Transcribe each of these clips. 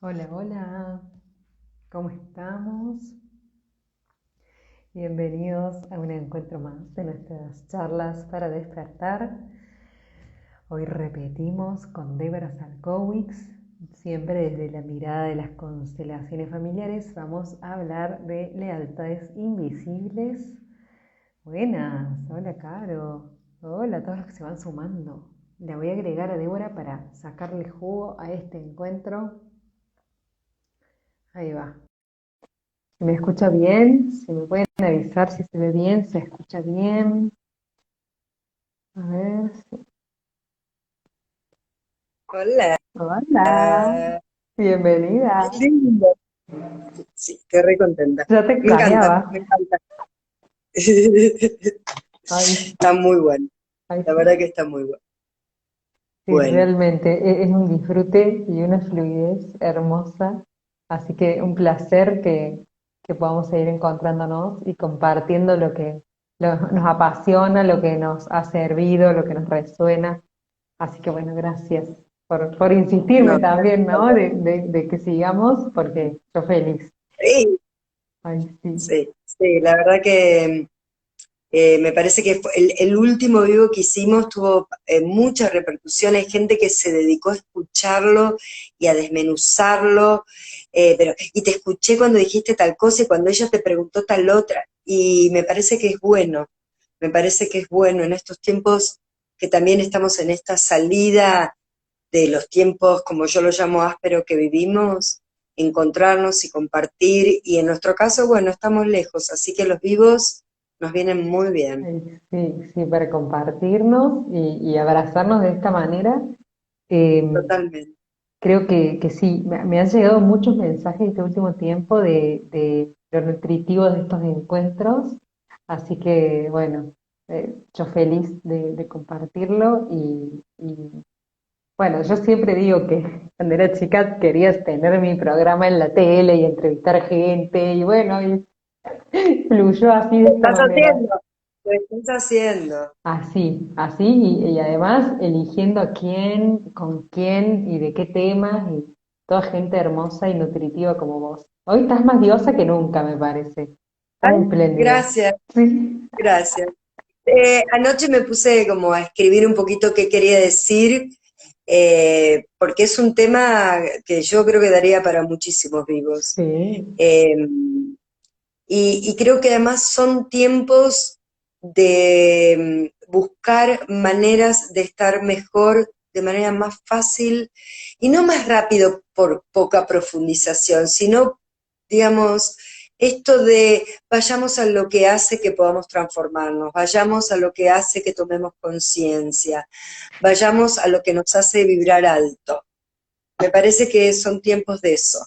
Hola, hola, ¿cómo estamos? Bienvenidos a un encuentro más de nuestras charlas para despertar. Hoy repetimos con Débora Salkowicz, siempre desde la mirada de las constelaciones familiares, vamos a hablar de lealtades invisibles. Buenas, hola Caro, hola a todos los que se van sumando. La voy a agregar a Débora para sacarle jugo a este encuentro. Ahí va. ¿Se me escucha bien? ¿Se me pueden avisar si se ve bien? ¿Se escucha bien? A ver. Hola, Hola, qué bienvenida. lindo. Sí, qué re contenta. Ya te Me encanta, me extrañaba. encanta. Ay, Está muy bueno, ay, la verdad sí. que está muy bueno. Sí, Bueno, realmente es un disfrute y una fluidez hermosa. Así que un placer que podamos seguir encontrándonos y compartiendo lo que nos apasiona, lo que nos ha servido, lo que nos resuena. Así que bueno, gracias por insistirme no, también, gracias a ¿no? vos. De que sigamos, porque yo feliz. Sí, Ay, sí. sí, sí, la verdad que me parece que el último vivo que hicimos tuvo mucha repercusión. Hay gente que se dedicó a escucharlo y a desmenuzarlo, y te escuché cuando dijiste tal cosa y cuando ella te preguntó tal otra, y me parece que es bueno, me parece que es bueno en estos tiempos que también estamos en esta salida de los tiempos, como yo lo llamo áspero que vivimos, encontrarnos y compartir, y en nuestro caso, bueno, estamos lejos, así que los vivos nos vienen muy bien, Ay, sí, sí, para compartirnos y abrazarnos de esta manera. Eh, totalmente. Creo que sí, me han llegado muchos mensajes este último tiempo de lo nutritivo de estos encuentros, así que bueno, yo feliz de compartirlo y bueno, yo siempre digo que cuando era chica quería tener mi programa en la tele y entrevistar gente y bueno, y fluyó así de Lo esta estás manera. haciendo, lo estás haciendo. Así, así y además eligiendo a quién, con quién y de qué temas y toda gente hermosa y nutritiva como vos. Hoy estás más diosa que nunca, me parece. Estás Ay, espléndida. gracias, Sí. gracias. Anoche me puse como a escribir un poquito qué quería decir, porque es un tema que yo creo que daría para muchísimos vivos. Sí, Eh, y creo que además son tiempos de buscar maneras de estar mejor de manera más fácil y no más rápido por poca profundización, sino, digamos, esto de vayamos a lo que hace que podamos transformarnos, vayamos a lo que hace que tomemos conciencia, vayamos a lo que nos hace vibrar alto. Me parece que son tiempos de eso.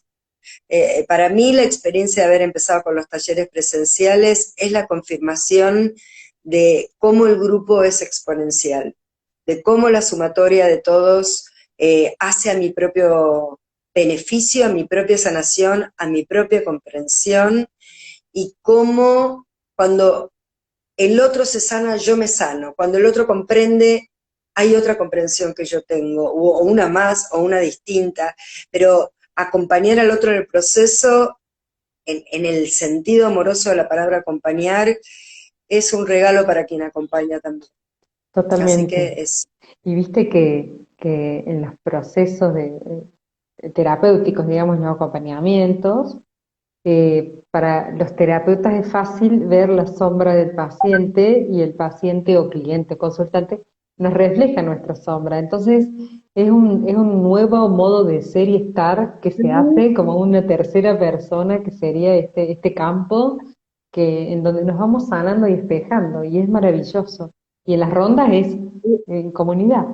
Para mí la experiencia de haber empezado con los talleres presenciales es la confirmación de cómo el grupo es exponencial, de cómo la sumatoria de todos hace a mi propio beneficio, a mi propia sanación, a mi propia comprensión, y cómo cuando el otro se sana, yo me sano, cuando el otro comprende, hay otra comprensión que yo tengo, o una más o una distinta, pero acompañar al otro en el proceso, en el sentido amoroso de la palabra acompañar, es un regalo para quien acompaña también. Así totalmente. que es Y viste que en los procesos terapéuticos, digamos, los acompañamientos, para los terapeutas es fácil ver la sombra del paciente y el paciente o cliente consultante nos refleja nuestra sombra. Entonces, es un nuevo modo de ser y estar que se hace como una tercera persona, que sería este campo en donde nos vamos sanando y despejando, y es maravilloso. Y en las rondas es en comunidad.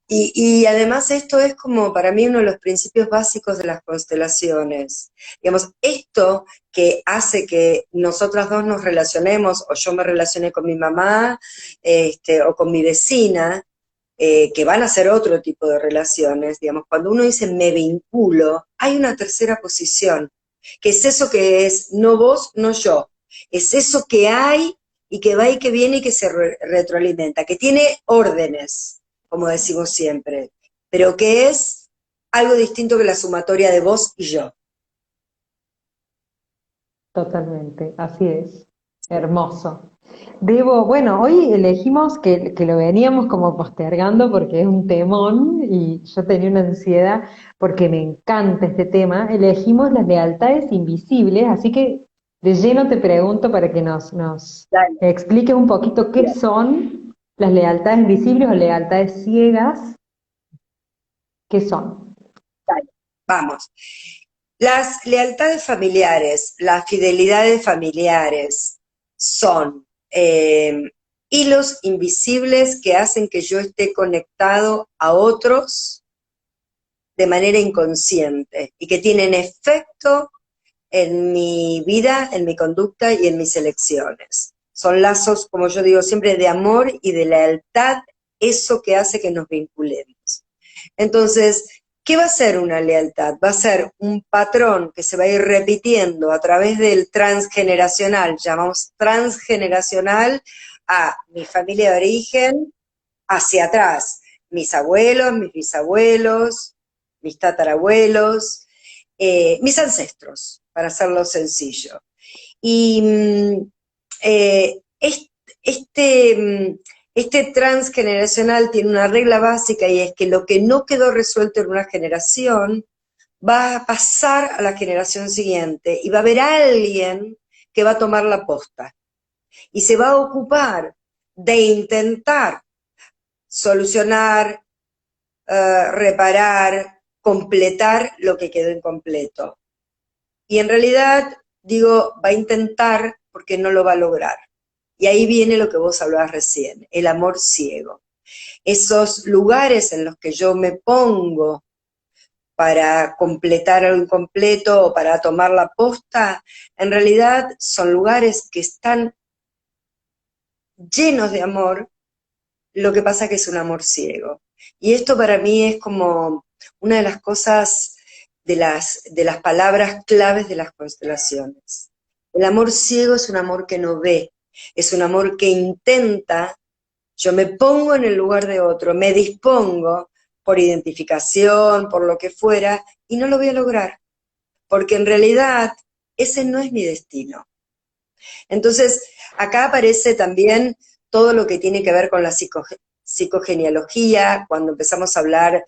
y además esto es como para mí uno de los principios básicos de las constelaciones. Digamos, esto que hace que nosotras dos nos relacionemos, o yo me relacione con mi mamá, o con mi vecina, que van a ser otro tipo de relaciones. Digamos, cuando uno dice me vinculo, hay una tercera posición, que es eso que es no vos, no yo. Es eso que hay y que va y que viene y que se retroalimenta, que tiene órdenes, como decimos siempre, pero que es algo distinto que la sumatoria de vos y yo. Totalmente, así es. Hermoso. Debo, bueno, hoy elegimos que lo veníamos como postergando porque es un temón y yo tenía una ansiedad porque me encanta este tema. Elegimos las lealtades invisibles, así que de lleno te pregunto para que nos Dale, expliques un poquito qué bien, son las lealtades invisibles o lealtades ciegas, qué son. dale. Vamos. Las lealtades familiares, las fidelidades familiares son hilos invisibles que hacen que yo esté conectado a otros de manera inconsciente y que tienen efecto en mi vida, en mi conducta y en mis elecciones. Son lazos, como yo digo siempre, de amor y de lealtad, eso que hace que nos vinculemos. Entonces, ¿qué va a ser una lealtad? Va a ser un patrón que se va a ir repitiendo a través del transgeneracional, llamamos transgeneracional a mi familia de origen hacia atrás, mis abuelos, mis bisabuelos, mis tatarabuelos, mis ancestros, para hacerlo sencillo. Y este, este transgeneracional tiene una regla básica y es que lo que no quedó resuelto en una generación va a pasar a la generación siguiente y va a haber alguien que va a tomar la posta y se va a ocupar de intentar solucionar, reparar, completar lo que quedó incompleto. Y en realidad, digo, va a intentar porque no lo va a lograr. Y ahí viene lo que vos hablabas recién, el amor ciego. Esos lugares en los que yo me pongo para completar algo incompleto o para tomar la posta, en realidad son lugares que están llenos de amor, lo que pasa que es un amor ciego. Y esto para mí es como una de las cosas, de las palabras claves de las constelaciones. El amor ciego es un amor que no ve, es un amor que intenta, yo me pongo en el lugar de otro, me dispongo por identificación, por lo que fuera, y no lo voy a lograr, porque en realidad ese no es mi destino. Entonces, acá aparece también todo lo que tiene que ver con la psicogenealogía, cuando empezamos a hablar,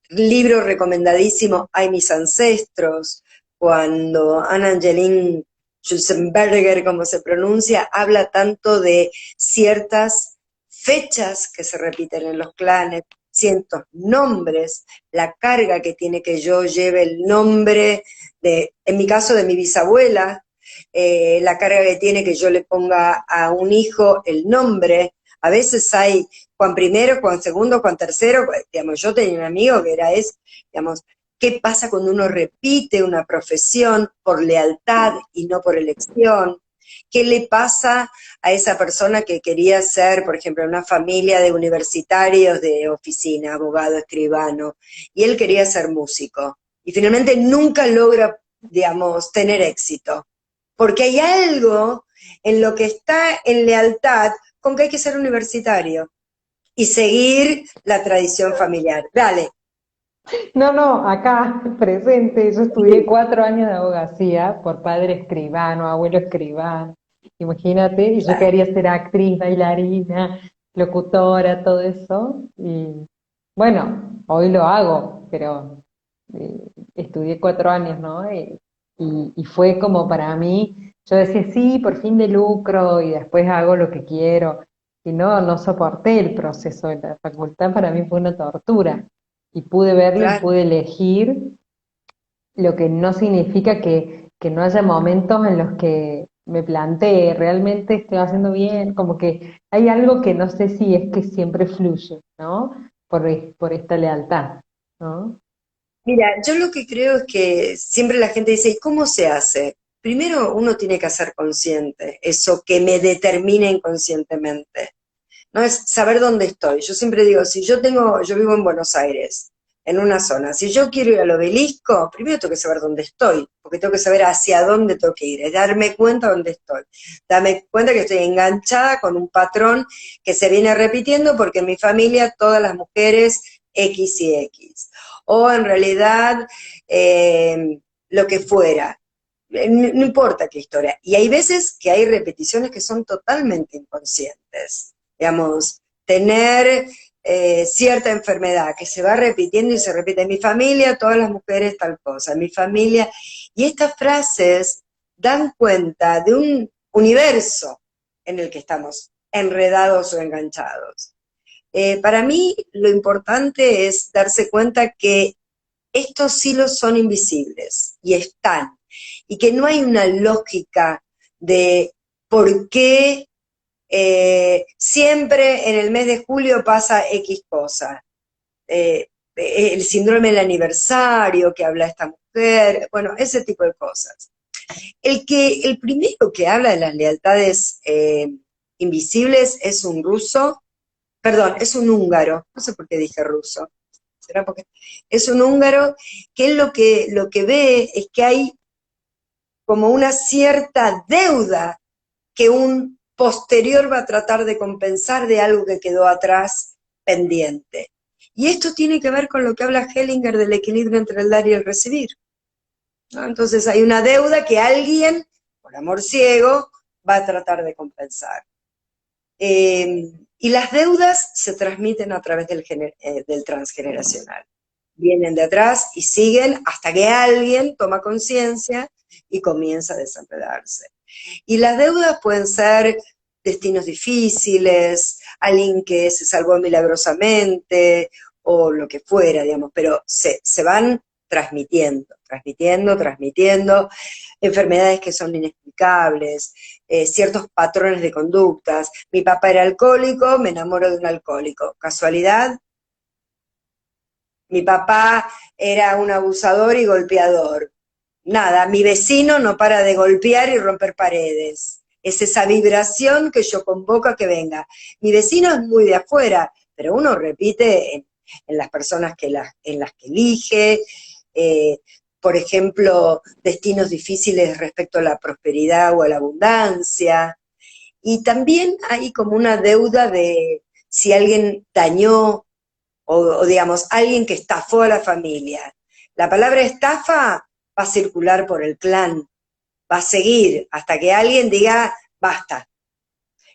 libro recomendadísimo, Hay mis ancestros, cuando Anna-Angeline Schulzenberger, como se pronuncia, habla tanto de ciertas fechas que se repiten en los clanes, ciertos nombres, la carga que tiene que yo lleve el nombre de, en mi caso, de mi bisabuela, la carga que tiene que yo le ponga a un hijo el nombre. A veces hay Juan primero, Juan segundo, Juan tercero, digamos, yo tenía un amigo que era digamos, ¿qué pasa cuando uno repite una profesión por lealtad y no por elección? ¿Qué le pasa a esa persona que quería ser, por ejemplo, una familia de universitarios de oficina, abogado, escribano, y él quería ser músico? Y finalmente nunca logra, digamos, tener éxito. Porque hay algo en lo que está en lealtad con que hay que ser universitario y seguir la tradición familiar. Dale. No, no, acá presente, yo estudié 4 años de abogacía por padre escribano, abuelo escribano, imagínate, y yo quería ser actriz, bailarina, locutora, todo eso, y bueno, hoy lo hago, pero estudié 4 años, ¿no? Y fue como para mí, yo decía, sí, por fin de lucro, y después hago lo que quiero, y no soporté el proceso de la facultad, para mí fue una tortura y pude verlo y Claro. pude elegir, lo que no significa que no haya momentos en los que me plantee, realmente estoy haciendo bien, como que hay algo que no sé si es que siempre fluye, ¿no? Por esta lealtad, ¿no? Mira, yo lo que creo es que siempre la gente dice, ¿y cómo se hace? Primero uno tiene que ser consciente, eso que me determina inconscientemente. No es saber dónde estoy. Yo siempre digo, si yo vivo en Buenos Aires, en una zona, si yo quiero ir al obelisco, primero tengo que saber dónde estoy, porque tengo que saber hacia dónde tengo que ir, es darme cuenta dónde estoy, darme cuenta que estoy enganchada con un patrón que se viene repitiendo porque en mi familia todas las mujeres X y X. o en realidad lo que fuera. No importa qué historia. Y hay veces que hay repeticiones que son totalmente inconscientes. Digamos, tener cierta enfermedad que se va repitiendo y se repite. En mi familia, todas las mujeres tal cosa, en mi familia. Y estas frases dan cuenta de un universo en el que estamos enredados o enganchados. Para mí, lo importante es darse cuenta que estos hilos son invisibles y están, y que no hay una lógica de por qué siempre en el mes de julio pasa X cosa. El síndrome del aniversario que habla esta mujer, bueno, ese tipo de cosas. El primero que habla de las lealtades invisibles es un ruso, perdón, es un húngaro, no sé por qué dije ruso, será porque es un húngaro que él lo que ve es que hay como una cierta deuda que un posterior va a tratar de compensar de algo que quedó atrás pendiente. Y esto tiene que ver con lo que habla Hellinger del equilibrio entre el dar y el recibir, ¿no? Entonces hay una deuda que alguien, por amor ciego, va a tratar de compensar. Y las deudas se transmiten a través del transgeneracional. Vienen de atrás y siguen hasta que alguien toma conciencia y comienza a desenredarse. Y las deudas pueden ser destinos difíciles, alguien que se salvó milagrosamente, o lo que fuera, digamos, pero se van transmitiendo, enfermedades que son inexplicables, ciertos patrones de conductas. Mi papá era alcohólico, me enamoro de un alcohólico. ¿Casualidad? Mi papá era un abusador y golpeador. Nada, mi vecino no para de golpear y romper paredes. Es esa vibración que yo convoco a que venga. Mi vecino es muy de afuera, pero uno repite en las personas en las que elige, eh, por ejemplo, destinos difíciles respecto a la prosperidad o a la abundancia. Y también hay como una deuda de si alguien dañó o digamos, alguien que estafó a la familia. La palabra estafa va a circular por el clan, va a seguir hasta que alguien diga basta.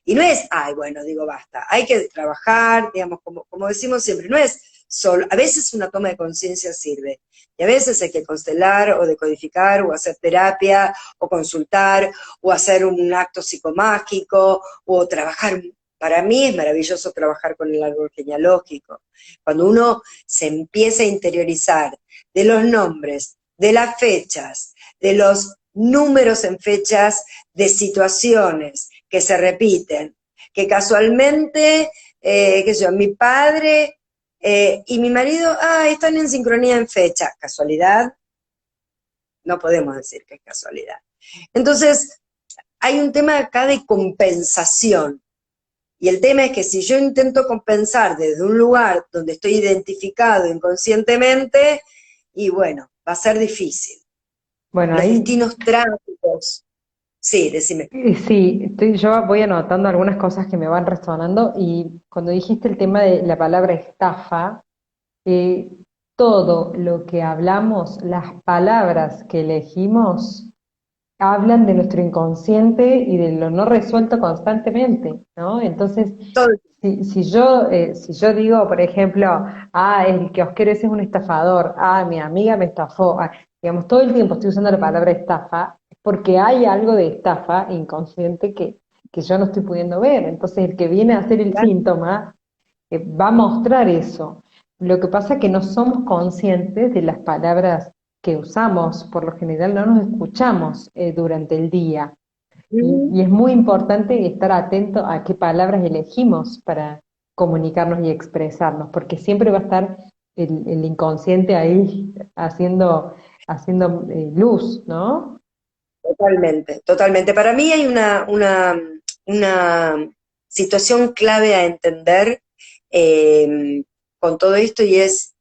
Y no es, ay, bueno, digo basta. Hay que trabajar, digamos, como decimos siempre, no es solo, a veces una toma de conciencia sirve. Y a veces hay que constelar o decodificar o hacer terapia o consultar o hacer un acto psicomágico o trabajar. Para mí es maravilloso trabajar con el árbol genealógico. Cuando uno se empieza a interiorizar de los nombres, de las fechas, de los números en fechas, de situaciones que se repiten, que casualmente, qué sé yo, mi padre y mi marido, están en sincronía en fecha. ¿Casualidad? No podemos decir que es casualidad. Entonces, hay un tema acá de compensación. Y el tema es que si yo intento compensar desde un lugar donde estoy identificado inconscientemente, y bueno, va a ser difícil. Bueno, Los ahí destinos trágicos. Sí, decime. sí, yo voy anotando algunas cosas que me van resonando y cuando dijiste el tema de la palabra estafa, eh, todo lo que hablamos, las palabras que elegimos, hablan de nuestro inconsciente y de lo no resuelto constantemente, ¿no? Entonces, Todo. si yo digo, por ejemplo, el kiosquero ese es un estafador, mi amiga me estafó, digamos, todo el tiempo estoy usando la palabra estafa, porque hay algo de estafa inconsciente que yo no estoy pudiendo ver. Entonces, el que viene a ser el síntoma va a mostrar eso. Lo que pasa es que no somos conscientes de las palabras que usamos, por lo general no nos escuchamos durante el día. Y es muy importante estar atento a qué palabras elegimos para comunicarnos y expresarnos, porque siempre va a estar el inconsciente ahí haciendo luz, ¿no? Totalmente, totalmente. Para mí hay una situación clave a entender con todo esto y es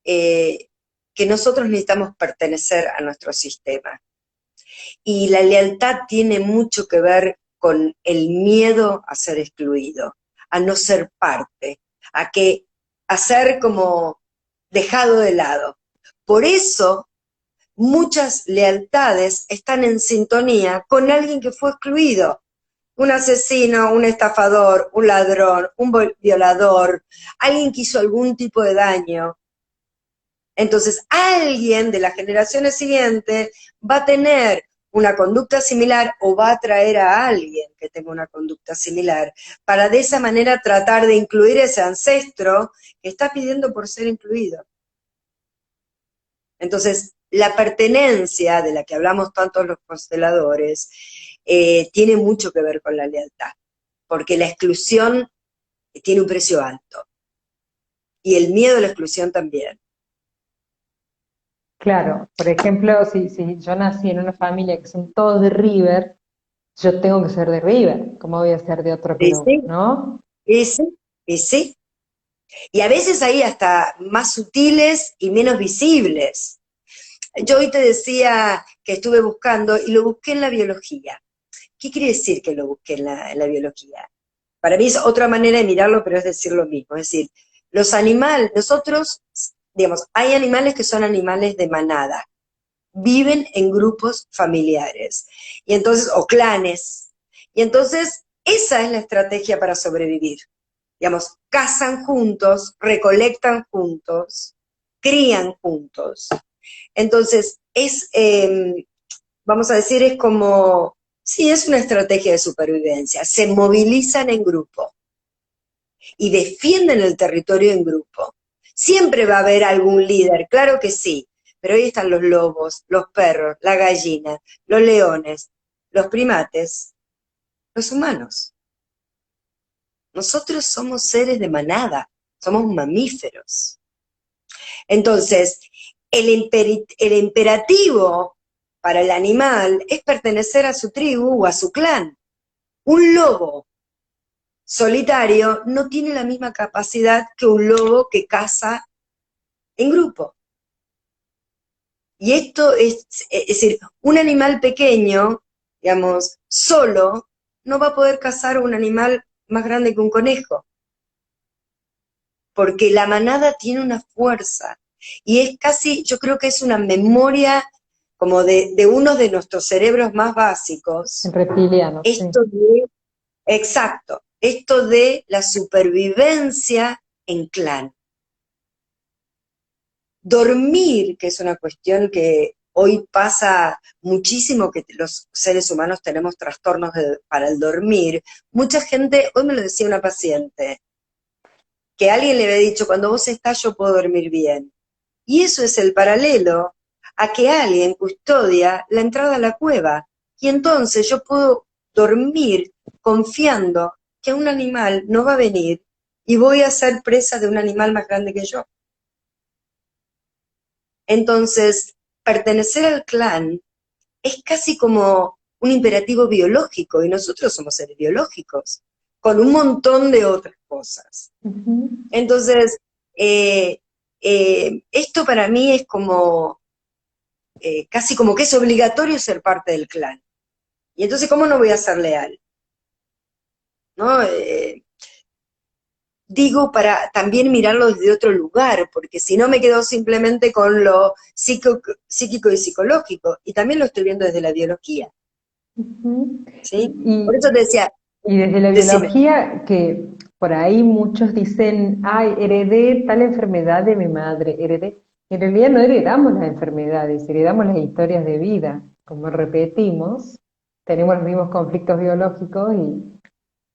eh, que nosotros necesitamos pertenecer a nuestro sistema. Y la lealtad tiene mucho que ver con el miedo a ser excluido, a no ser parte, a ser como dejado de lado. Por eso muchas lealtades están en sintonía con alguien que fue excluido. Un asesino, un estafador, un ladrón, un violador, alguien que hizo algún tipo de daño. Entonces, alguien de las generaciones siguientes va a tener una conducta similar o va a atraer a alguien que tenga una conducta similar para de esa manera tratar de incluir ese ancestro que está pidiendo por ser incluido. Entonces, la pertenencia de la que hablamos tanto los consteladores tiene mucho que ver con la lealtad, porque la exclusión tiene un precio alto y el miedo a la exclusión también. Claro, por ejemplo, si yo nací en una familia que son todos de River, yo tengo que ser de River, ¿cómo voy a ser de otro Y club? sí, ¿No? y sí, y sí. Y a veces hay hasta más sutiles y menos visibles. Yo hoy te decía que estuve buscando y lo busqué en la biología. ¿Qué quiere decir que lo busqué en la biología? Para mí es otra manera de mirarlo, pero es decir lo mismo. Es decir, los animales, nosotros, digamos, hay animales que son animales de manada, viven en grupos familiares, y entonces, o clanes. Y entonces, esa es la estrategia para sobrevivir. Digamos, cazan juntos, recolectan juntos, crían juntos. Entonces, vamos a decir, es como, sí, es una estrategia de supervivencia. Se movilizan en grupo y defienden el territorio en grupo. Siempre va a haber algún líder, claro que sí, pero ahí están los lobos, los perros, la gallina, los leones, los primates, los humanos. Nosotros somos seres de manada, somos mamíferos. Entonces, el imperativo para el animal es pertenecer a su tribu o a su clan. Un lobo solitario no tiene la misma capacidad que un lobo que caza en grupo. Y esto es decir, un animal pequeño, digamos, solo, no va a poder cazar un animal más grande que un conejo, porque la manada tiene una fuerza, y es casi, yo creo que es una memoria como de uno de nuestros cerebros más En básicos, reptiliano, sí. esto de, exacto, esto de la supervivencia en clan. Dormir, que es una cuestión que hoy pasa muchísimo, que los seres humanos tenemos trastornos para el dormir. Mucha gente, hoy me lo decía una paciente, que alguien le había dicho, cuando vos estás yo puedo dormir bien. Y eso es el paralelo a que alguien custodia la entrada a la cueva. Y entonces yo puedo dormir confiando que un animal no va a venir y voy a ser presa de un animal más grande que yo. Entonces, pertenecer al clan es casi como un imperativo biológico, y nosotros somos seres biológicos, con un montón de otras cosas. Ujú. Entonces, esto para mí es como, casi como que es obligatorio ser parte del clan. Y entonces, ¿cómo no voy a ser leal? ¿No? Digo para también mirarlo desde otro lugar, porque si no me quedo simplemente con lo psíquico y psicológico, y también lo estoy viendo desde la biología, Ujú. ¿sí? Por Y, eso te decía, y desde la decime, biología, que por ahí muchos dicen, ay, heredé tal enfermedad de mi madre, heredé. En realidad no heredamos las enfermedades, heredamos las historias de vida. Como repetimos, tenemos los mismos conflictos biológicos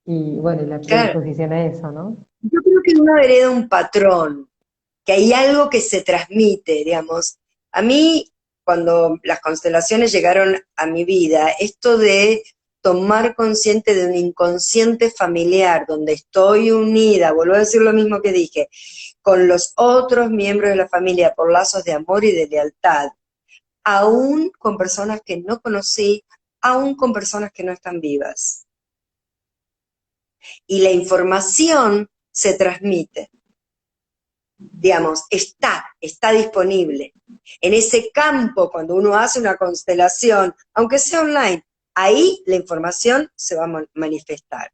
y bueno, y la claro, predisposición a eso, ¿no? yo creo que uno hereda un patrón, que hay algo que se transmite, digamos. A mí, cuando las constelaciones llegaron a mi vida, esto de tomar consciente de un inconsciente familiar, donde estoy unida, vuelvo a decir lo mismo que dije, con los otros miembros de la familia por lazos de amor y de lealtad, aún con personas que no conocí, aún con personas que no están vivas. Y la información se transmite, digamos, está disponible. En ese campo, cuando uno hace una constelación, aunque sea online, ahí la información se va a manifestar.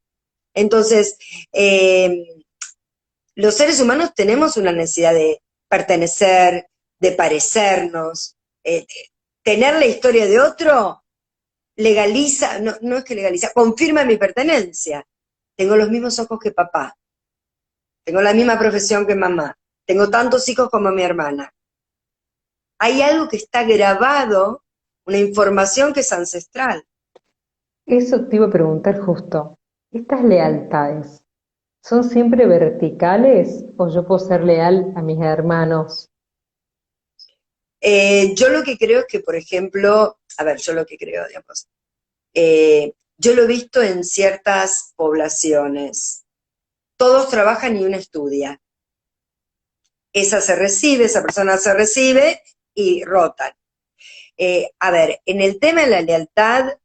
Entonces, los seres humanos tenemos una necesidad pertenecer, de parecernos. Tener la historia de otro legaliza, no, no es que legaliza, confirma mi pertenencia. Tengo los mismos ojos que papá, tengo la misma profesión que mamá, tengo tantos hijos como mi hermana. Hay algo que está grabado, una información que es ancestral. Eso te iba a preguntar justo. ¿Estas lealtades son siempre verticales o yo puedo ser leal a mis hermanos? Yo lo que creo es que, por ejemplo, a ver, yo lo que creo, digamos, yo lo he visto en ciertas poblaciones. Todos trabajan y uno estudia. Esa persona se recibe y rotan. A ver, en el tema de la lealtad,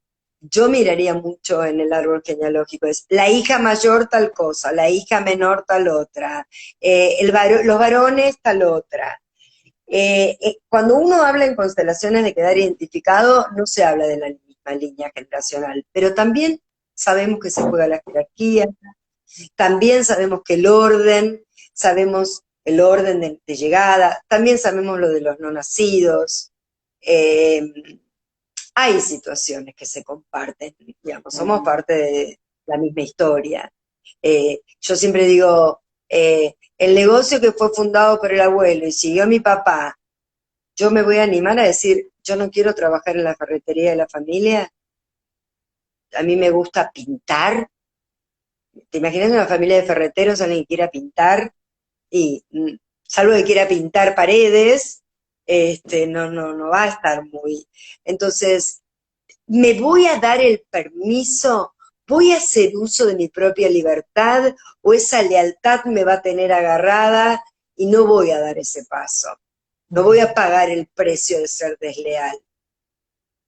yo miraría mucho en el árbol genealógico, es la hija mayor tal cosa, la hija menor tal otra, los varones tal otra. Cuando uno habla en constelaciones de quedar identificado, no se habla de la misma línea generacional, pero también sabemos que se juega la jerarquía, también sabemos que sabemos el orden de llegada, también sabemos lo de los no nacidos. Eh, Hay situaciones que se comparten, digamos, somos parte de la misma historia. Yo siempre digo, el negocio que fue fundado por el abuelo y siguió mi papá, yo me voy a animar a decir, yo no quiero trabajar en la ferretería de la familia, a mí me gusta pintar. ¿Te imaginas una familia de ferreteros, alguien que quiera pintar? Y salvo que quiera pintar paredes, no va a estar muy. Entonces, ¿me voy a dar el permiso? ¿Voy a hacer uso de mi propia libertad? ¿O esa lealtad me va a tener agarrada y no voy a dar ese paso? No voy a pagar el precio de ser desleal.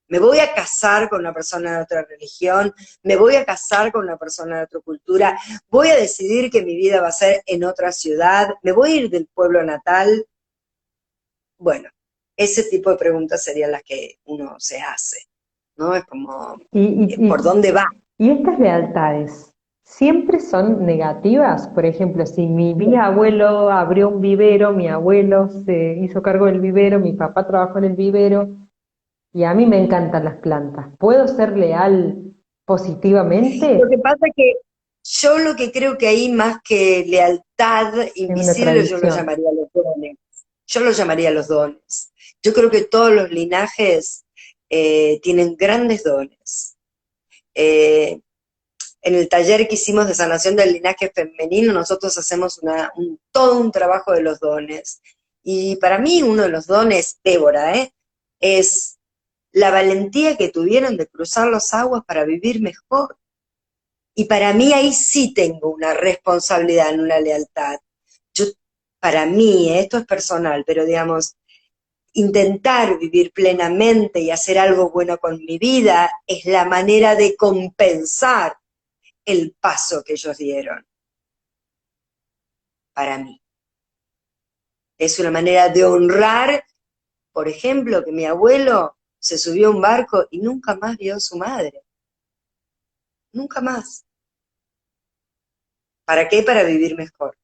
Me voy a casar con una persona de otra religión, me voy a casar con una persona de otra cultura, voy a decidir que mi vida va a ser en otra ciudad, me voy a ir del pueblo natal. Bueno, ese tipo de preguntas serían las que uno se hace, ¿no? Es como, ¿Y, ¿por dónde va? y estas lealtades siempre son negativas? Por ejemplo, si mi bisabuelo abrió un vivero, mi abuelo se hizo cargo del vivero, mi papá trabajó en el vivero, y a mí me encantan las plantas. ¿Puedo ser leal Lo positivamente? que pasa es que yo lo que creo que hay más que lealtad Es una invisible, yo lo tradición. llamaría los dones. Yo lo llamaría los dones. Yo creo que todos los linajes tienen grandes dones. Eh, en el taller que hicimos de sanación del linaje femenino, nosotros hacemos todo un trabajo de los dones. Y para mí uno de los dones, Débora, es la valentía que tuvieron de cruzar las aguas para vivir mejor. Y para mí ahí sí tengo una responsabilidad, una lealtad. Yo, para mí, esto es personal, pero digamos, intentar vivir plenamente y hacer algo bueno con mi vida es la manera de compensar el paso que ellos dieron, para mí. Es una manera de honrar, por ejemplo, que mi abuelo se subió a un barco y nunca más vio a su madre. Nunca más. ¿Para qué? Para vivir mejor.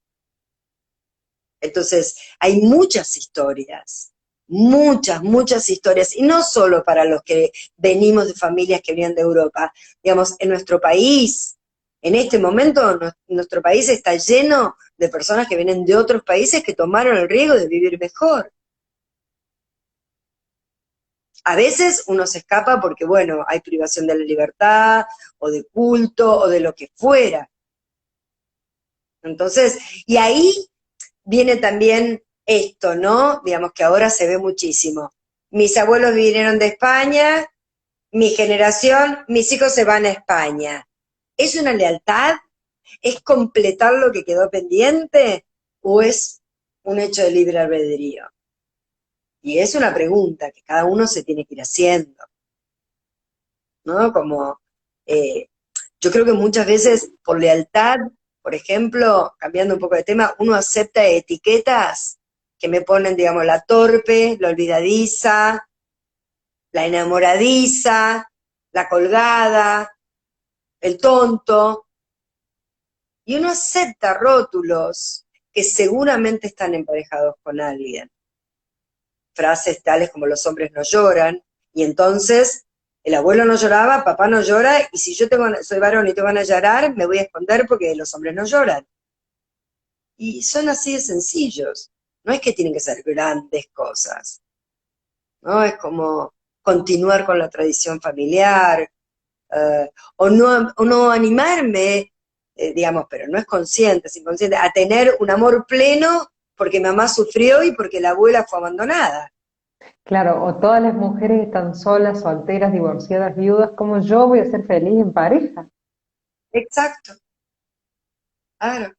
Entonces, hay muchas historias, y no solo para los que venimos de familias que vienen de Europa, digamos, en nuestro país, en este momento, nuestro país está lleno de personas que vienen de otros países que tomaron el riesgo de vivir mejor. A veces uno se escapa porque, bueno, hay privación de la libertad, o de culto, o de lo que fuera. Entonces, y ahí viene también esto, ¿no? Digamos que ahora se ve muchísimo. Mis abuelos vinieron de España, mi generación, mis hijos se van a España. ¿Es una lealtad? ¿Es completar lo que quedó pendiente? ¿O es un hecho de libre albedrío? Y es una pregunta que cada uno se tiene que ir haciendo, ¿no? Como, eh, yo creo que muchas veces por lealtad, por ejemplo, cambiando un poco de tema, uno acepta etiquetas que me ponen, digamos, la torpe, la olvidadiza, la enamoradiza, la colgada, el tonto, y uno acepta rótulos que seguramente están emparejados con alguien. Frases tales como los hombres no lloran, y entonces el abuelo no lloraba, papá no llora, y si yo soy varón y te van a llorar, me voy a esconder porque los hombres no lloran. Y son así de sencillos. No es que tienen que ser grandes cosas, ¿no? Es como continuar con la tradición familiar, o no animarme, digamos, pero no es consciente, es inconsciente, a tener un amor pleno porque mamá sufrió y porque la abuela fue abandonada. Claro, o todas las mujeres están solas, solteras, divorciadas, viudas, ¿cómo yo voy a ser feliz en pareja? Exacto, claro.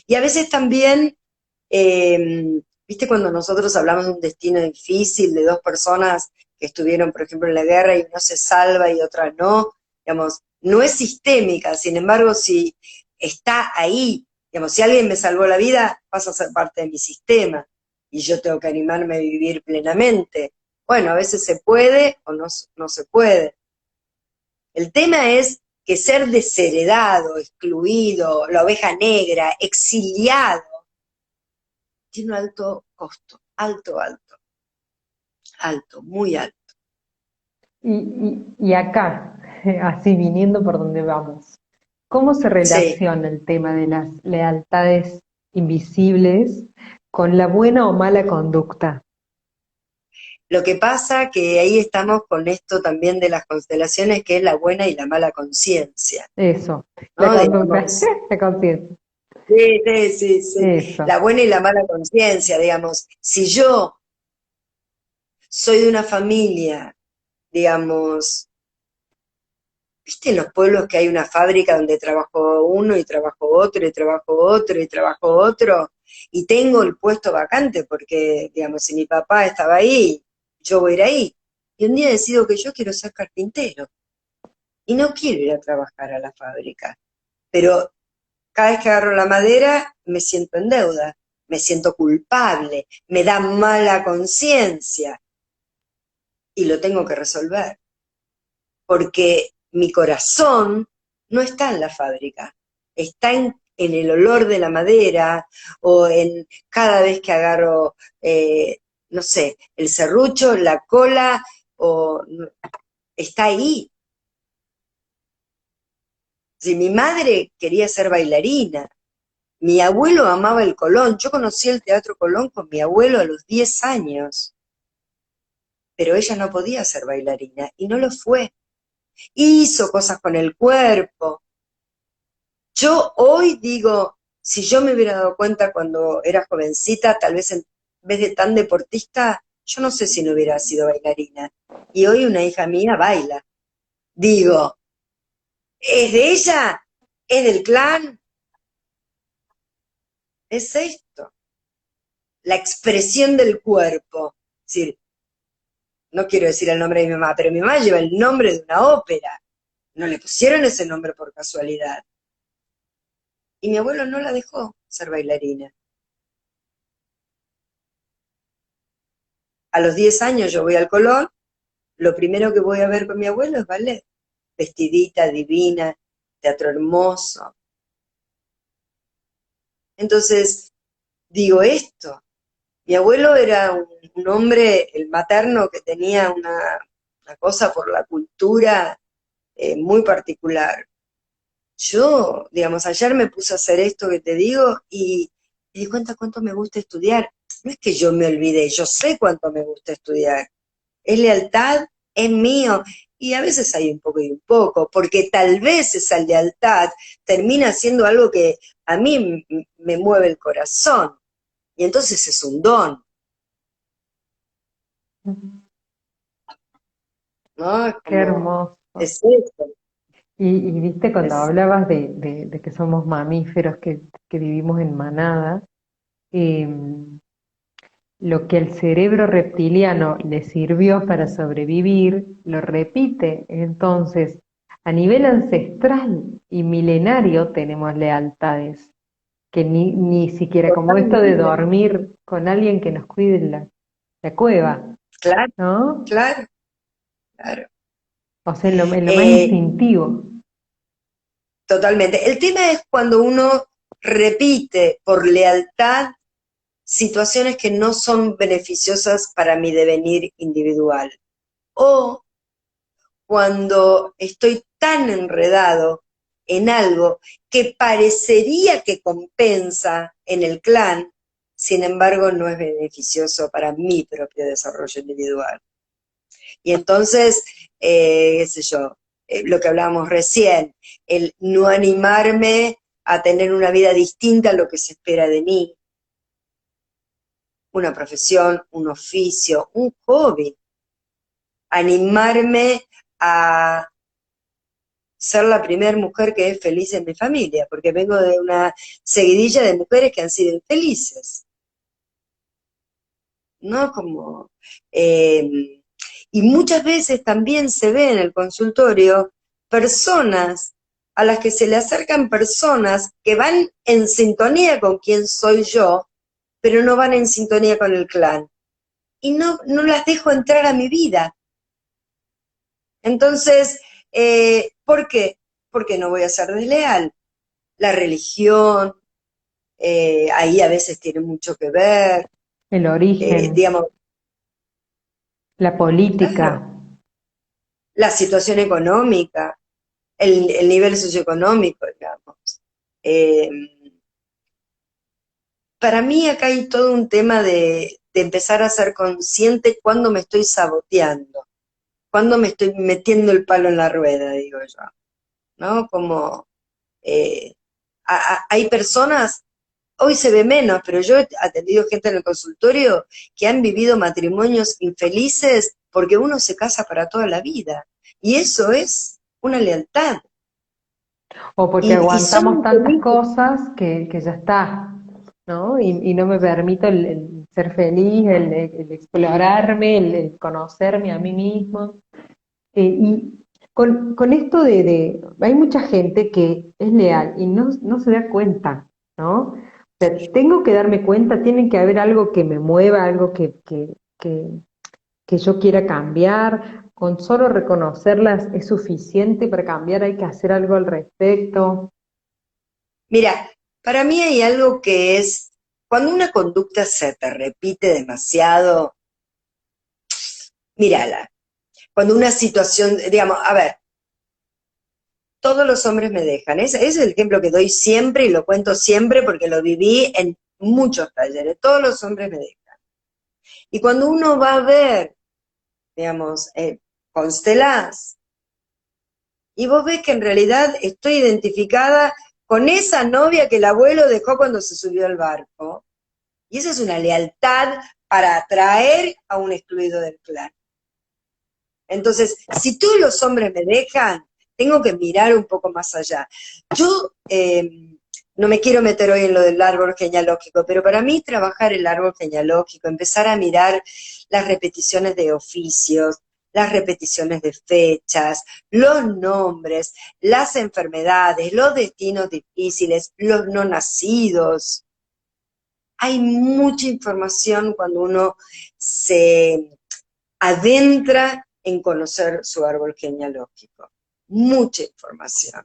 Y a veces también, viste, cuando nosotros hablamos de un destino difícil, de dos personas que estuvieron, por ejemplo, en la guerra y uno se salva y otra no, digamos, no es sistémica, sin embargo, si está ahí, digamos, si alguien me salvó la vida, pasa a ser parte de mi sistema y yo tengo que animarme a vivir plenamente. Bueno, a veces se puede o no, no se puede. El tema es que ser desheredado, excluido, la oveja negra, exiliado, tiene un alto costo, alto, alto, alto, muy alto. Y acá, así viniendo por donde vamos, ¿cómo se Sí, relaciona el tema de las lealtades invisibles con la buena o mala conducta? lo que pasa que ahí estamos con esto también de las constelaciones, que es la buena y la mala conciencia, Eso, la ¿no? conducta, Digamos, la conciencia, sí, sí, sí, sí, eso. la buena y la mala conciencia, digamos, si yo soy de una familia, digamos, ¿viste en los pueblos que hay una fábrica donde trabajo uno y trabajo otro y trabajo otro y trabajo otro? Y tengo el puesto vacante porque, digamos, si mi papá estaba ahí, yo voy a ir ahí. Y un día decido que yo quiero ser carpintero y no quiero ir a trabajar a la fábrica. Pero cada vez que agarro la madera me siento en deuda, me siento culpable, me da mala conciencia y lo tengo que resolver. Porque mi corazón no está en la fábrica, está en el olor de la madera o en cada vez que agarro, no sé, el serrucho, la cola, o está ahí. Si mi madre quería ser bailarina, mi abuelo amaba el Colón, yo conocí el Teatro Colón con mi abuelo a los 10 años, pero ella no podía ser bailarina y no lo fue. Hizo cosas con el cuerpo. Yo hoy digo, si yo me hubiera dado cuenta cuando era jovencita, tal vez en vez de tan deportista, yo no sé si no hubiera sido bailarina. Y hoy una hija mía baila. Digo, ¿es de ella? ¿Es del clan? Es esto, la expresión del cuerpo. Es decir, no quiero decir el nombre de mi mamá, pero mi mamá lleva el nombre de una ópera. No le pusieron ese nombre por casualidad. Y mi abuelo no la dejó ser bailarina. A los 10 años yo voy al Colón. Lo primero que voy a ver con mi abuelo es ballet. Vestidita, divina, teatro hermoso. Entonces, digo esto. Mi abuelo era un hombre, el materno, que tenía una cosa por la cultura muy particular. Yo, digamos, ayer me puse a hacer esto que te digo y me di cuenta cuánto me gusta estudiar. No es que yo me olvidé, yo sé cuánto me gusta estudiar. Es lealtad, es mío. Y a veces hay un poco y un poco, porque tal vez esa lealtad termina siendo algo que a mí me mueve el corazón. Y entonces es un don, ¿no? Es Qué como, hermoso. es eso. Y viste, cuando Es, hablabas de que somos mamíferos, que vivimos en manada, eh, lo que el cerebro reptiliano le sirvió para sobrevivir, lo repite. Entonces, a nivel ancestral y milenario tenemos lealtades, que ni siquiera como esto de totalmente. dormir con alguien que nos cuide la cueva, Claro, ¿no? claro, claro. O sea, en lo más Eh, instintivo. Totalmente. El tema es cuando uno repite por lealtad situaciones que no son beneficiosas para mi devenir individual. O cuando estoy tan enredado en algo que parecería que compensa en el clan, sin embargo no es beneficioso para mi propio desarrollo individual. Y entonces, qué sé yo, lo que hablábamos recién, el no animarme a tener una vida distinta a lo que se espera de mí, una profesión, un oficio, un hobby, animarme a ser la primera mujer que es feliz en mi familia, porque vengo de una seguidilla de mujeres que han sido infelices, ¿no? Como, y muchas veces también se ve en el consultorio personas a las que se le acercan personas que van en sintonía con quién soy yo, pero no van en sintonía con el clan. Y no las dejo entrar a mi vida. Entonces, ¿por qué? Porque no voy a ser desleal. La religión, ahí a veces tiene mucho que ver, El origen, digamos, la claro, política. la situación económica, el nivel socioeconómico, digamos. Eh, para mí acá hay todo un tema de empezar a ser consciente cuando me estoy saboteando, cuando me estoy metiendo el palo en la rueda, digo yo, ¿no? Como eh, hay personas, hoy se ve menos, pero yo he atendido gente en el consultorio que han vivido matrimonios infelices porque uno se casa para toda la vida. Y eso es una lealtad. O porque Y son aguantamos tantas infelices. cosas que ya está, ¿no? Y no me permito el ser feliz, el explorarme, el conocerme a mí mismo. Y con esto hay mucha gente que es leal y no se da cuenta, ¿no? O sea, tengo que darme cuenta, tiene que haber algo que me mueva, algo que, que yo quiera cambiar. Con solo reconocerlas es suficiente para cambiar, hay que hacer algo al respecto. Mira, para mí hay algo que es, cuando una conducta se te repite demasiado, mírala. Cuando una situación, digamos, a ver, todos los hombres me dejan. Ese es el ejemplo que doy siempre y lo cuento siempre porque lo viví en muchos talleres. Todos los hombres me dejan. Y cuando uno va a ver, digamos, constelás, y vos ves que en realidad estoy identificada con esa novia que el abuelo dejó cuando se subió al barco. Y esa es una lealtad para atraer a un excluido del clan. Entonces, si todos los hombres me dejan, tengo que mirar un poco más allá. Yo no me quiero meter hoy en lo del árbol genealógico, pero para mí trabajar el árbol genealógico, empezar a mirar las repeticiones de oficios, las repeticiones de fechas, los nombres, las enfermedades, los destinos difíciles, los no nacidos. Hay mucha información cuando uno se adentra en conocer su árbol genealógico. Mucha información,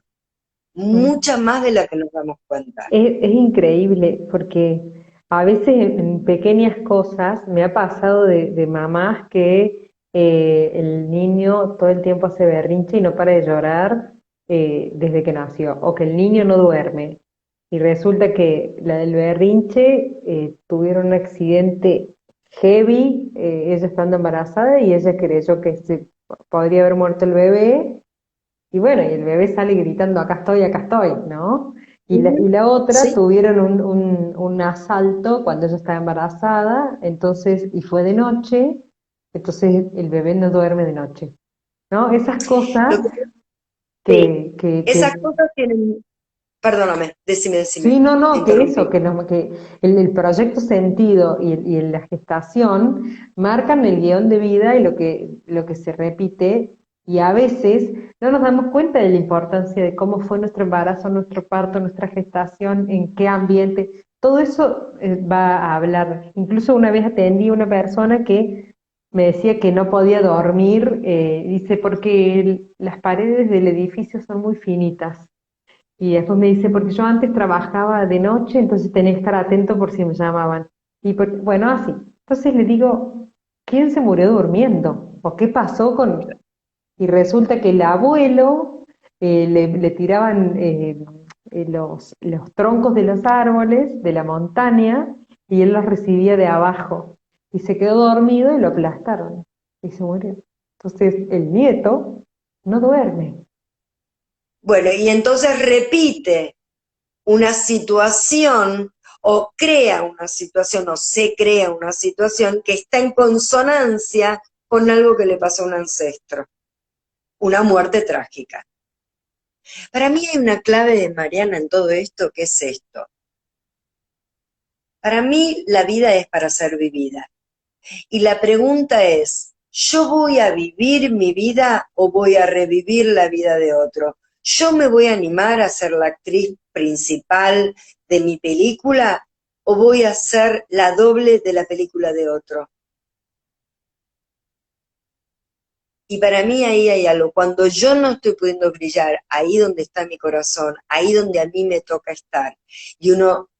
Mm. mucha más de la que nos damos cuenta. Es increíble porque a veces en pequeñas cosas me ha pasado de mamás que el niño todo el tiempo hace berrinche y no para de llorar desde que nació, o que el niño no duerme. Y resulta que la del berrinche tuvieron un accidente heavy, ella estando embarazada y ella creyó que se podría haber muerto el bebé y bueno, y el bebé sale gritando, acá estoy, ¿no? Y la otra Sí, tuvieron un asalto cuando ella estaba embarazada, entonces, y fue de noche, entonces el bebé no duerme de noche, ¿no? Esas cosas lo que, sí, que esas cosas tienen, perdóname, decime, sí, te no, que eso, interrumpí. que el proyecto sentido y la gestación marcan el guión de vida y lo que se repite, y a veces no nos damos cuenta de la importancia de cómo fue nuestro embarazo, nuestro parto, nuestra gestación, en qué ambiente. Todo eso va a hablar. Incluso una vez atendí a una persona que me decía que no podía dormir, dice, porque las paredes del edificio son muy finitas Y después me dice, porque yo antes trabajaba de noche, entonces tenía que estar atento por si me llamaban. Bueno, así. Entonces le digo, ¿quién se murió durmiendo? ¿O qué pasó con...? Y resulta que el abuelo le tiraban los troncos de los árboles de la montaña y él los recibía de abajo. Y se quedó dormido y lo aplastaron. Y se murió. Entonces el nieto no duerme. Bueno, y entonces repite una situación o crea una situación o se crea una situación que está en consonancia con algo que le pasó a un ancestro, una muerte trágica. Para mí hay una clave de Mariana en todo esto, que es esto. Para mí la vida es para ser vivida. Y la pregunta es, ¿yo voy a vivir mi vida o voy a revivir la vida de otro? ¿Yo me voy a animar a ser la actriz principal de mi película o voy a ser la doble de la película de otro? Y para mí ahí hay algo. Cuando yo no estoy pudiendo brillar, ahí donde está mi corazón, ahí donde a mí me toca estar, y uno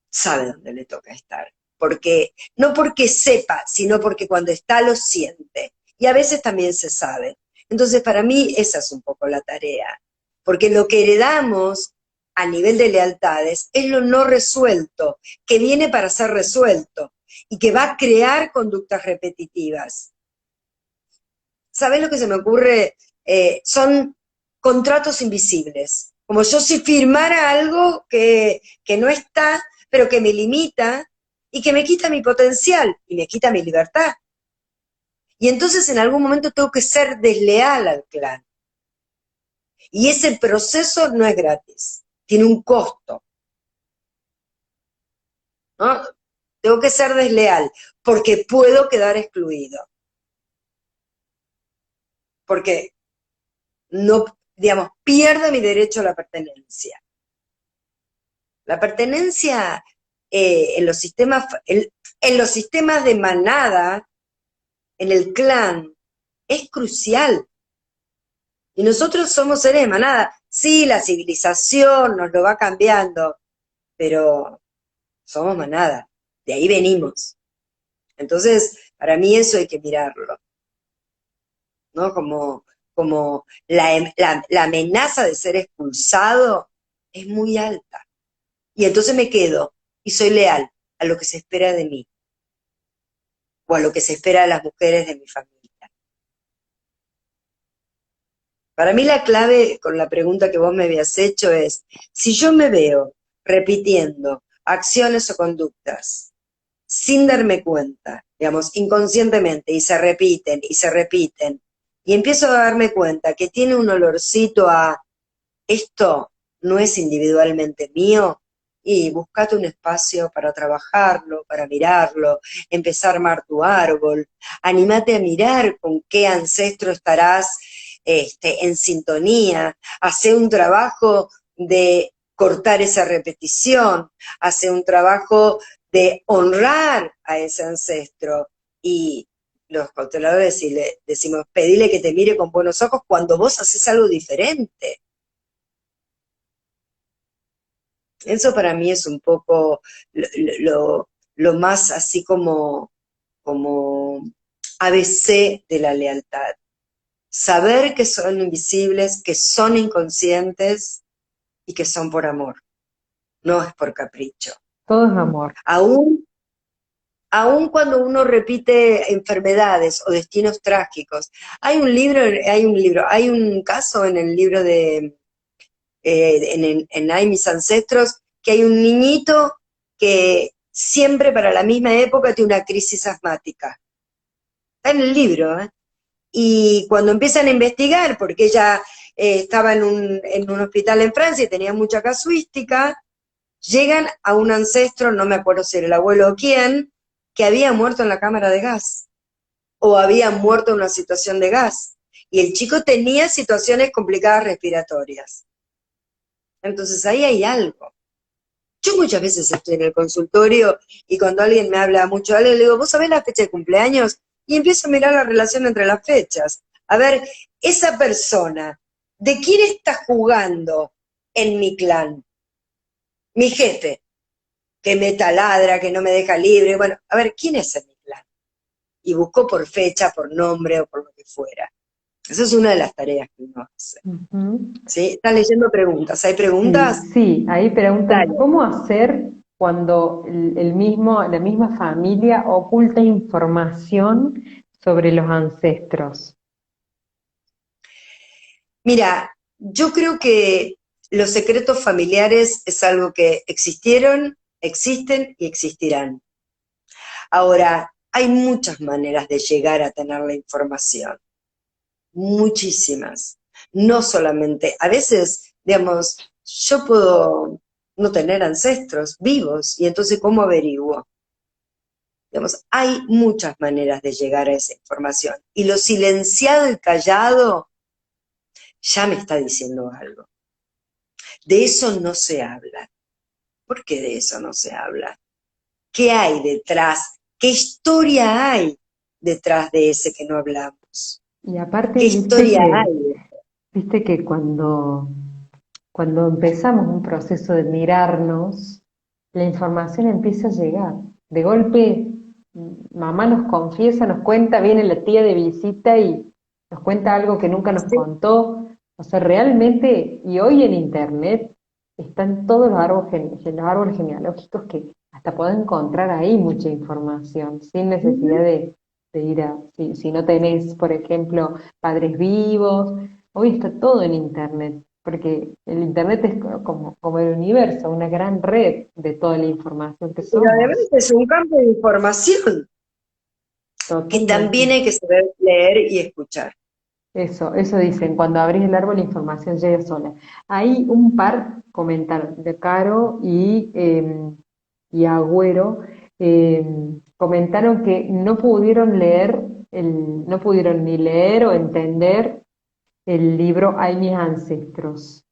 sabe dónde le toca estar. Porque, no porque sepa, sino porque cuando está lo siente. Y a veces también se sabe. Entonces, para mí, esa es un poco la tarea. Porque lo que heredamos a nivel de lealtades es lo no resuelto, que viene para ser resuelto y que va a crear conductas repetitivas. ¿Sabes lo que se me ocurre? Son contratos invisibles. Como yo si firmara algo que no está, pero que me limita y que me quita mi potencial y me quita mi libertad. Y entonces en algún momento tengo que ser desleal al clan. Y ese proceso no es gratis, tiene un costo, ¿no? Tengo que ser desleal porque puedo quedar excluido. Porque no, digamos, pierdo mi derecho a la pertenencia. La pertenencia en los sistemas de manada, en el clan, es crucial. Y nosotros somos seres de manada. Sí, la civilización nos lo va cambiando, pero somos manada. De ahí venimos. Entonces, para mí eso hay que mirarlo, ¿no? Como la amenaza de ser expulsado es muy alta. Y entonces me quedo y soy leal a lo que se espera de mí o a lo que se espera de las mujeres de mi familia. Para mí la clave con la pregunta que vos me habías hecho es, si yo me veo repitiendo acciones o conductas sin darme cuenta, digamos, inconscientemente, y se repiten, y empiezo a darme cuenta que tiene un olorcito a esto no es individualmente mío, y buscate un espacio para trabajarlo, para mirarlo, empezar a armar tu árbol, animate a mirar con qué ancestro estarás en sintonía, hace un trabajo de cortar esa repetición, hace un trabajo de honrar a ese ancestro y los consteladores decimos, pedile que te mire con buenos ojos cuando vos haces algo diferente. Eso para mí es un poco lo más así como ABC de la lealtad. Saber que son invisibles, que son inconscientes y que son por amor, no es por capricho. Todo es amor. Aún cuando uno repite enfermedades o destinos trágicos. Hay un caso en el libro de en Ay, mis ancestros, que hay un niñito que siempre para la misma época tiene una crisis asmática. Está en el libro, ¿eh? Y cuando empiezan a investigar, porque ella estaba en un hospital en Francia y tenía mucha casuística, llegan a un ancestro, no me acuerdo si era el abuelo o quién, que había muerto en la cámara de gas, o había muerto en una situación de gas. Y el chico tenía situaciones complicadas respiratorias. Entonces ahí hay algo. Yo muchas veces estoy en el consultorio y cuando alguien me habla mucho de algo, le digo, ¿vos sabés la fecha de cumpleaños? Y empiezo a mirar la relación entre las fechas. A ver, esa persona, ¿de quién está jugando en mi clan, mi jefe, que me taladra, que no me deja libre. Bueno, a ver, ¿quién es en mi clan? Y buscó por fecha, por nombre o por lo que fuera. Esa es una de las tareas que uno hace. Ujú. ¿Sí? Están leyendo preguntas. ¿Hay Sí, preguntas? sí, ahí preguntan, Dale. ¿cómo hacer cuando la misma familia oculta información sobre los ancestros? Mira, yo creo que los secretos familiares es algo que existieron, existen y existirán. Ahora, hay muchas maneras de llegar a tener la información, muchísimas. No solamente, a veces, digamos, yo puedo no tener ancestros vivos y entonces ¿cómo averiguo? Digamos, hay muchas maneras de llegar a esa información y lo silenciado y callado ya me está diciendo algo. De eso no se habla. ¿Por qué de eso no se habla? ¿Qué hay detrás? ¿Qué historia hay detrás de ese que no hablamos? Y aparte, ¿Qué historia hay? viste que cuando empezamos un proceso de mirarnos, la información empieza a llegar. De golpe, mamá nos confiesa, nos cuenta, viene la tía de visita y nos cuenta algo que nunca nos Sí, contó. O sea, realmente, y hoy en internet están todos los árboles genealógicos que hasta puedo encontrar ahí mucha información, sin necesidad ujú. de ir a, si no tenés, por ejemplo, padres vivos, hoy está todo en internet, porque el internet es como el universo, una gran red de toda la información que Pero además somos, es un campo de información que también totalmente. hay que saber leer y escuchar. Eso dicen, cuando abrís el árbol la información llega sola. Hay un par, comentaron, de Caro y Agüero, comentaron que no pudieron leer, no pudieron ni leer o entender el libro Hay mis ancestros.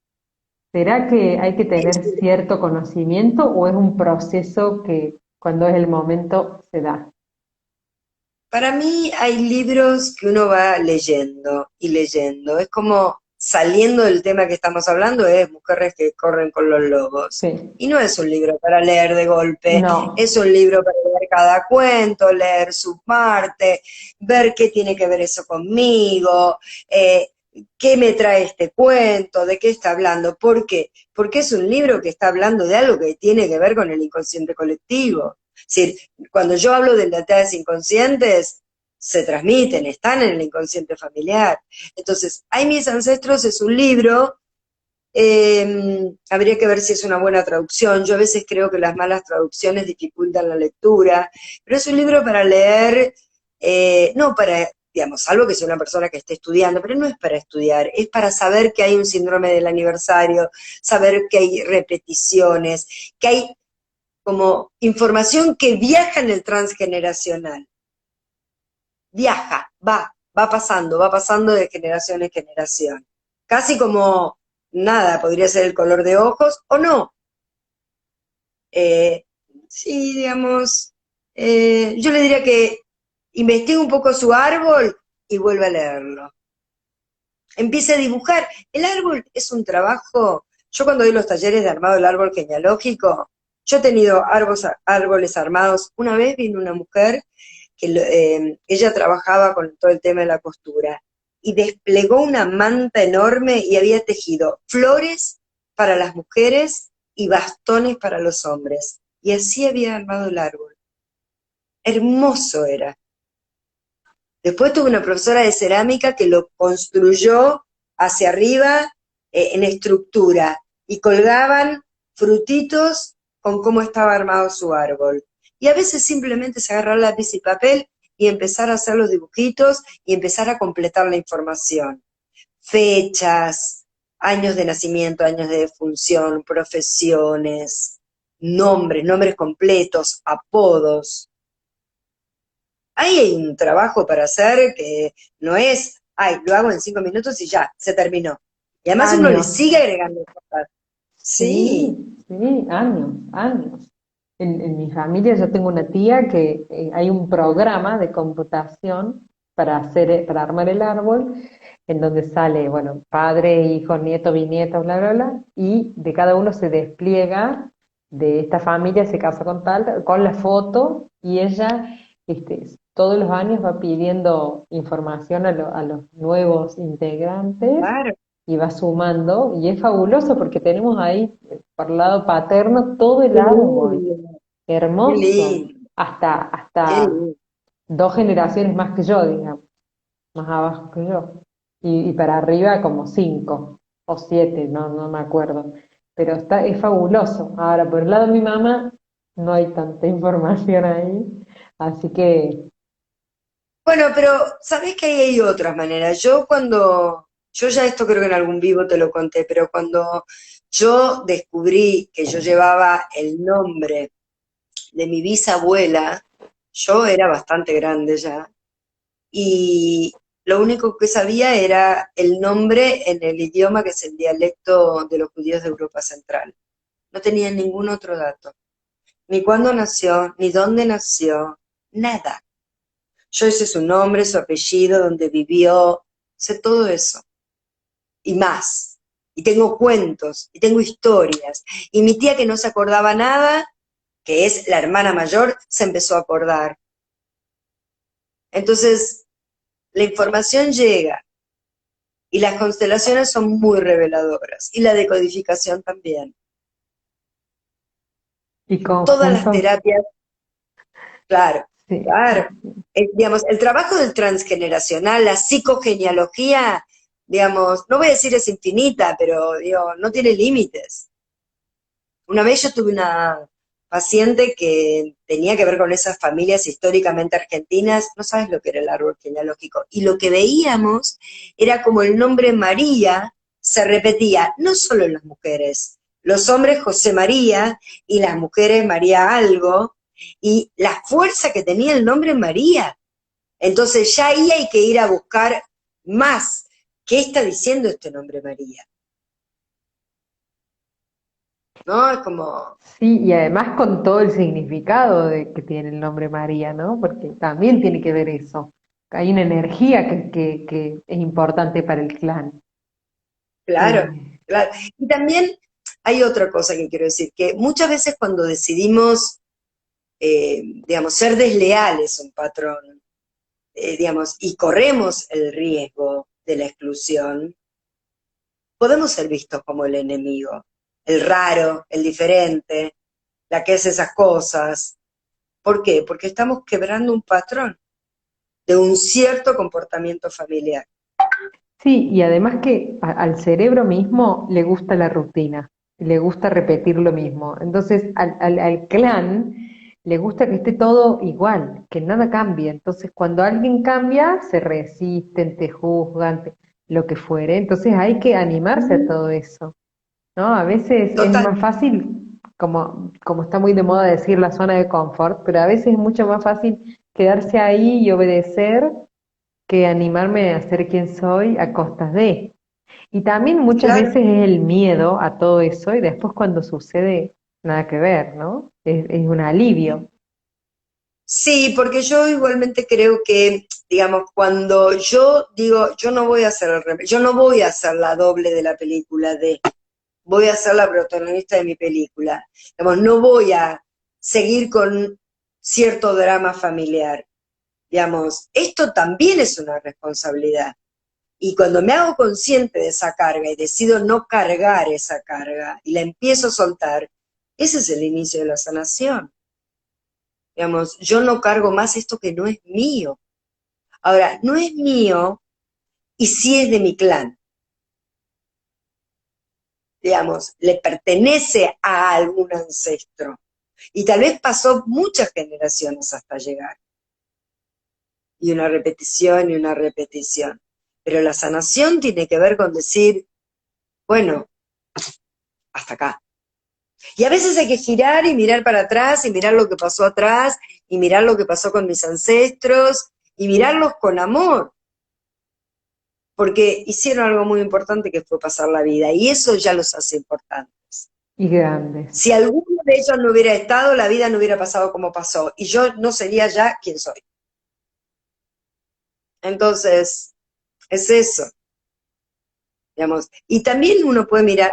¿Será que hay que tener cierto conocimiento o es un proceso que cuando es el momento se da? Para mí hay libros que uno va leyendo y leyendo. Es como saliendo del tema que estamos hablando, es Mujeres que corren con los lobos. Sí, Y no es un libro para leer de golpe, no, es un libro para leer cada cuento, leer su parte, ver qué tiene que ver eso conmigo, qué me trae este cuento, de qué está hablando. ¿Por qué? Porque es un libro que está hablando de algo que tiene que ver con el inconsciente colectivo. Es decir, cuando yo hablo de lealtades inconscientes, se transmiten, están en el inconsciente familiar. Entonces, Hay mis ancestros es un libro, habría que ver si es una buena traducción. Yo a veces creo que las malas traducciones dificultan la lectura, pero es un libro para leer, no para, digamos, salvo que sea una persona que esté estudiando, pero no es para estudiar, es para saber que hay un síndrome del aniversario, saber que hay repeticiones, que hay como información que viaja en el transgeneracional. Viaja, va pasando de generación en generación. Casi como nada, podría ser el color de ojos o no. Eh, sí, digamos, yo le diría que investigue un poco su árbol y vuelva a leerlo. Empiece a dibujar. El árbol es un trabajo. Yo cuando doy los talleres de armado del árbol genealógico, yo he tenido árboles armados. Una vez vino una mujer que ella trabajaba con todo el tema de la costura y desplegó una manta enorme y había tejido flores para las mujeres y bastones para los hombres. Y así había armado el árbol. Hermoso era. Después tuve una profesora de cerámica que lo construyó hacia arriba en estructura y colgaban frutitos con cómo estaba armado su árbol. Y a veces simplemente se agarraba lápiz y papel y empezar a hacer los dibujitos y empezar a completar la información. Fechas, años de nacimiento, años de defunción, profesiones, nombres completos, apodos. Ahí hay un trabajo para hacer que no es, ay, lo hago en 5 minutos y ya, se terminó. Y además uno le años. sigue agregando cosas. Sí, Sí, sí, años, años. En mi familia yo tengo una tía que hay un programa de computación para hacer, para armar el árbol en donde sale, bueno, padre, hijo, nieto, bisnieto, bla, bla, bla, y de cada uno se despliega de esta familia, se casa con tal, con la foto, y ella, todos los años va pidiendo información a los nuevos integrantes Claro, y va sumando, y es fabuloso porque tenemos ahí, por el lado paterno, todo el qué árbol, lindo, qué hermoso, lindo, qué hasta lindo. 2 generaciones más que yo, digamos, más abajo que yo. Y para arriba como 5 o 7, no me acuerdo. Pero es fabuloso. Ahora, por el lado de mi mamá, no hay tanta información ahí. Así que, Bueno, pero ¿sabés que ahí hay otras maneras? Yo ya esto creo que en algún vivo te lo conté, pero cuando yo descubrí que yo llevaba el nombre de mi bisabuela, yo era bastante grande ya, y lo único que sabía era el nombre en el idioma que es el dialecto de los judíos de Europa Central. No tenía ningún otro dato, ni cuándo nació, ni dónde nació, nada. Yo sé su nombre, su apellido, dónde vivió, sé todo eso y más. Y tengo cuentos, y tengo historias. Y mi tía que no se acordaba nada, que es la hermana mayor, se empezó a acordar. Entonces, la información llega y las constelaciones son muy reveladoras y la decodificación también. y Todas las conjuntos, terapias, claro, sí, claro. Digamos, el trabajo del transgeneracional, la psicogenealogía, digamos, no voy a decir es infinita, pero digo, no tiene límites. Una vez yo tuve una paciente que tenía que ver con esas familias históricamente argentinas, no sabes lo que era el árbol genealógico, y lo que veíamos era como el nombre María se repetía, no solo en las mujeres, los hombres José María y las mujeres María algo, y la fuerza que tenía el nombre María. Entonces ya ahí hay que ir a buscar más. ¿Qué está diciendo este nombre María? ¿No? Es como, sí, y además con todo el significado que tiene el nombre María, ¿no? Porque también tiene que ver eso. Hay una energía que es importante para el clan. claro, Eh, claro. Y también hay otra cosa que quiero decir, que muchas veces cuando decidimos, digamos, ser desleales a un patrón, digamos, y corremos el riesgo de la exclusión, podemos ser vistos como el enemigo, el raro, el diferente, la que hace esas cosas. ¿Por qué? Porque estamos quebrando un patrón de un cierto comportamiento familiar. Sí, y además que al cerebro mismo le gusta la rutina, le gusta repetir lo mismo. Entonces, al clan le gusta que esté todo igual, que nada cambie. Entonces, cuando alguien cambia, se resisten, te juzgan, lo que fuere. Entonces, hay que animarse a todo eso, ¿no? A veces es Total. más fácil, como está muy de moda decir la zona de confort, pero a veces es mucho más fácil quedarse ahí y obedecer que animarme a ser quien soy a costas de. Y también muchas Claro. veces es el miedo a todo eso y después cuando sucede, nada que ver, ¿no? Es un alivio. Sí, porque yo igualmente creo que, digamos, cuando yo digo, yo no voy a hacer yo no voy a ser la doble de la película voy a ser la protagonista de mi película. Digamos, no voy a seguir con cierto drama familiar. Digamos, esto también es una responsabilidad. Y cuando me hago consciente de esa carga y decido no cargar esa carga y la empiezo a soltar, ese es el inicio de la sanación. Digamos, yo no cargo más esto que no es mío. Ahora, no es mío y sí es de mi clan. Digamos, le pertenece a algún ancestro. Y tal vez pasó muchas generaciones hasta llegar. Y una repetición y una repetición. Pero la sanación tiene que ver con decir, bueno, hasta acá. Y a veces hay que girar y mirar para atrás y mirar lo que pasó atrás y mirar lo que pasó con mis ancestros y mirarlos con amor, porque hicieron algo muy importante que fue pasar la vida y eso ya los hace importantes. Y grandes. Si alguno de ellos no hubiera estado, la vida no hubiera pasado como pasó y yo no sería ya quien soy. Entonces, es eso. digamos. Y también uno puede mirar,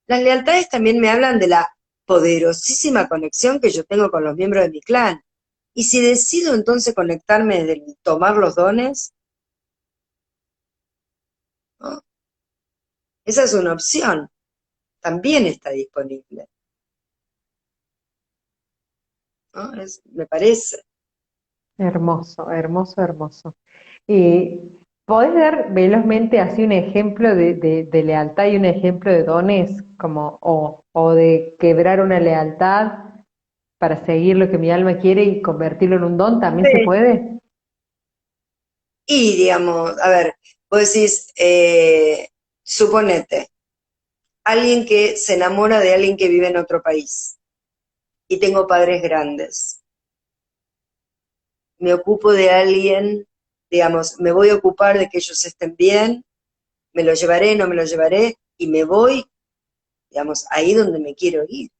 las lealtades también me hablan de la poderosísima conexión que yo tengo con los miembros de mi clan. Y si decido entonces conectarme desde el tomar los dones, ¿no? Esa es una opción, también está disponible, ¿no? Me parece. Hermoso, hermoso, hermoso. Y ¿podés dar velozmente así un ejemplo de lealtad y un ejemplo de dones, como, o de quebrar una lealtad para seguir lo que mi alma quiere y convertirlo en un don? ¿También se Sí. puede? Y digamos, a ver, vos decís, suponete, alguien que se enamora de alguien que vive en otro país y tengo padres grandes. Me ocupo de alguien, digamos, me voy a ocupar de que ellos estén bien, me lo llevaré, no me lo llevaré, y me voy, digamos, ahí donde me quiero ir.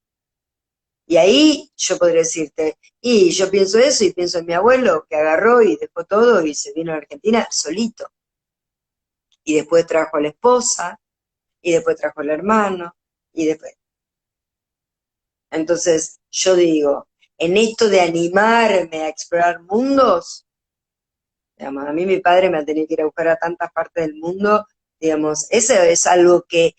Y ahí yo podría decirte, y yo pienso eso y pienso en mi abuelo que agarró y dejó todo y se vino a Argentina solito. Y después trajo a la esposa, y después trajo al hermano, y después. Entonces yo digo, en esto de animarme a explorar mundos, digamos, a mí mi padre me ha tenido que ir a buscar a tantas partes del mundo, digamos, eso es algo que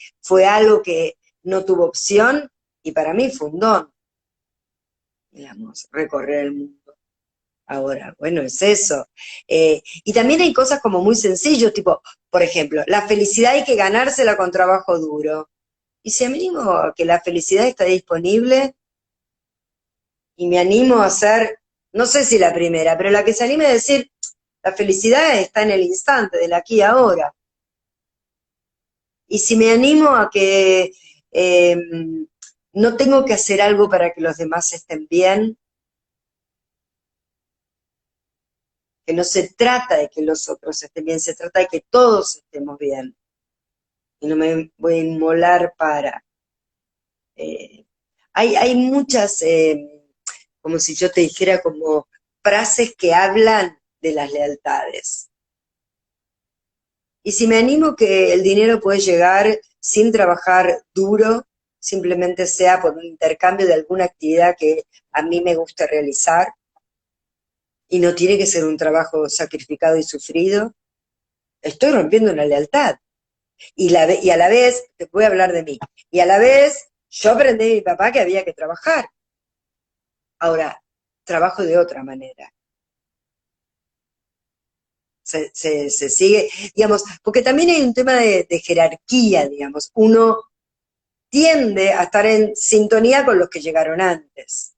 no tuvo opción y para mí fue un don, digamos, recorrer el mundo. Ahora, bueno, es eso. Y también hay cosas como muy sencillas, tipo, por ejemplo, la felicidad hay que ganársela con trabajo duro. Y si animo a que la felicidad está disponible y me animo a ser, no sé si la primera, pero la que se anime a decir, la felicidad está en el instante, del aquí y ahora. Y si me animo a que no tengo que hacer algo para que los demás estén bien, que no se trata de que los otros estén bien, se trata de que todos estemos bien. Y no me voy a inmolar para. eh, hay muchas, como si yo te dijera, como frases que hablan de las lealtades. Y si me animo que el dinero puede llegar sin trabajar duro, simplemente sea por un intercambio de alguna actividad que a mí me gusta realizar, y no tiene que ser un trabajo sacrificado y sufrido, estoy rompiendo una lealtad. Y a la vez, te voy a hablar de mí, y a la vez yo aprendí de mi papá que había que trabajar. Ahora, trabajo de otra manera. Se sigue, digamos, porque también hay un tema de jerarquía, digamos. Uno tiende a estar en sintonía con los que llegaron antes.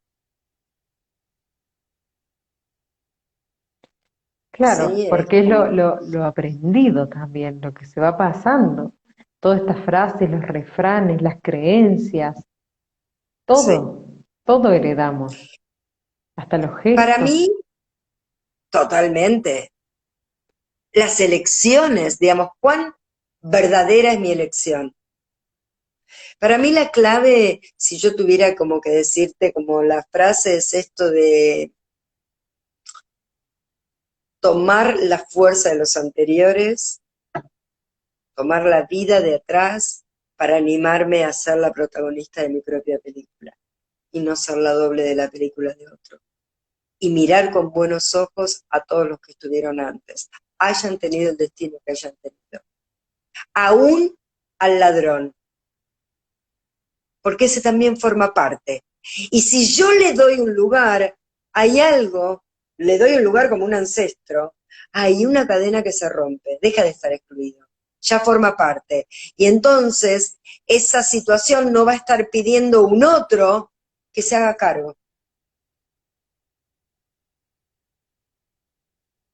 Claro, Sí, es porque es como, lo aprendido también, lo que se va pasando. Todas estas frases, los refranes, las creencias, sí. todo heredamos, hasta los Para gestos. mí, totalmente. Las elecciones, digamos, ¿cuán verdadera es mi elección? Para mí la clave, si yo tuviera como que decirte como la frase, es esto de tomar la fuerza de los anteriores, tomar la vida de atrás para animarme a ser la protagonista de mi propia película y no ser la doble de la película de otro. Y mirar con buenos ojos a todos los que estuvieron antes, hayan tenido el destino que hayan tenido. Aún al ladrón, porque ese también forma parte. Y si yo le doy un lugar, hay algo, le doy un lugar como un ancestro, hay una cadena que se rompe, deja de estar excluido, ya forma parte. Y entonces esa situación no va a estar pidiendo un otro que se haga cargo.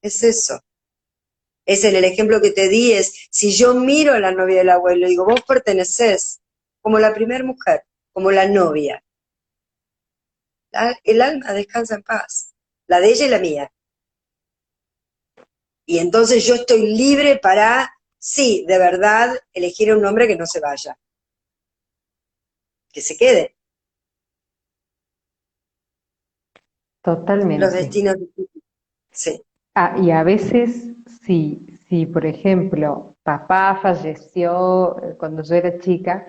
Es eso. Es en el ejemplo que te di, es si yo miro a la novia del abuelo y digo, vos pertenecés como la primera mujer, como la novia, el alma descansa en paz, la de ella y la mía. Y entonces yo estoy libre para, sí, de verdad, elegir un hombre que no se vaya, que se quede. Los Totalmente. destinos, sí, Ah, y a veces, si, por ejemplo, papá falleció cuando yo era chica,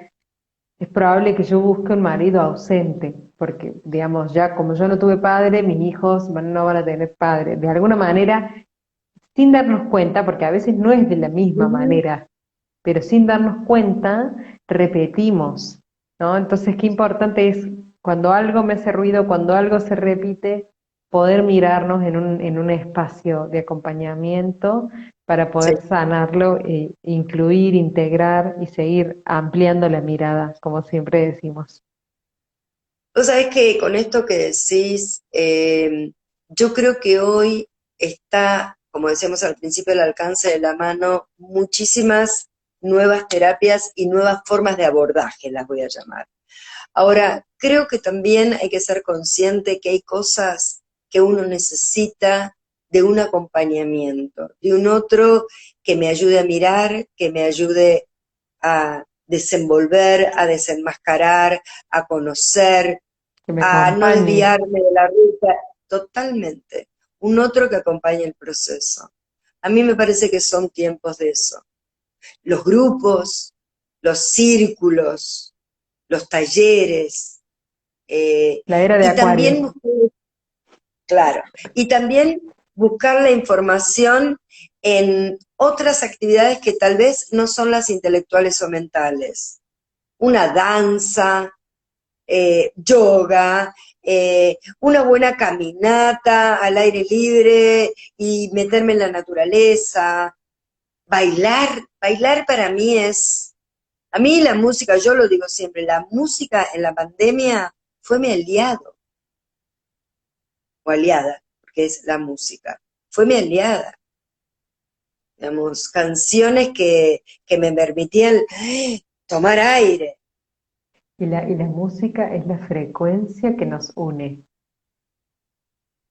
es probable que yo busque un marido ausente, porque, digamos, ya como yo no tuve padre, mis hijos no van a tener padre. De alguna manera, sin darnos cuenta, porque a veces no es de la misma Ujú. manera, pero sin darnos cuenta, repetimos, ¿no? Entonces, qué importante es cuando algo me hace ruido, cuando algo se repite, poder mirarnos en un espacio de acompañamiento para Sí. poder sanarlo, e incluir, integrar y seguir ampliando la mirada, como siempre decimos. Vos sabés que con esto que decís, yo creo que hoy está, como decíamos al principio, al alcance de la mano muchísimas nuevas terapias y nuevas formas de abordaje, las voy a llamar. Ahora, creo que también hay que ser consciente que hay cosas que uno necesita de un acompañamiento, de un otro que me ayude a mirar, que me ayude a desenvolver, a desenmascarar, a conocer, Que me a no acompañe. desviarme de la ruta, totalmente. Un otro que acompañe el proceso. A mí me parece que son tiempos de eso. Los grupos, los círculos, los talleres, La era de y Acuario. también, claro, y también buscar la información en otras actividades que tal vez no son las intelectuales o mentales. Una danza, yoga, una buena caminata al aire libre y meterme en la naturaleza, bailar. Bailar para mí es, a mí la música, yo lo digo siempre, la música en la pandemia fue mi aliado o aliada, porque es la música, fue mi aliada. Digamos, canciones que me permitían tomar aire, Y la música es la frecuencia que nos une.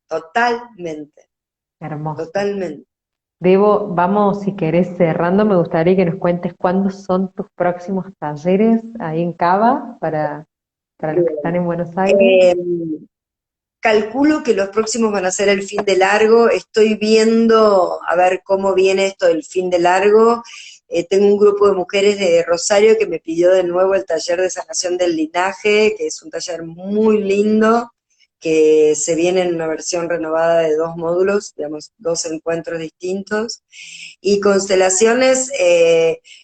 totalmente, Hermoso. totalmente. Debo, vamos, si querés, cerrando, me gustaría que nos cuentes cuándo son tus próximos talleres ahí en Cava para los que están Bien. en Buenos Aires. Eh, Calculo que los próximos van a ser el fin de largo. Estoy viendo a ver cómo viene esto del fin de largo. Tengo un grupo de mujeres de Rosario que me pidió de nuevo el taller de sanación del linaje, que es un taller muy lindo, que se viene en una versión renovada de 2 módulos, digamos, 2 encuentros distintos. Y constelaciones,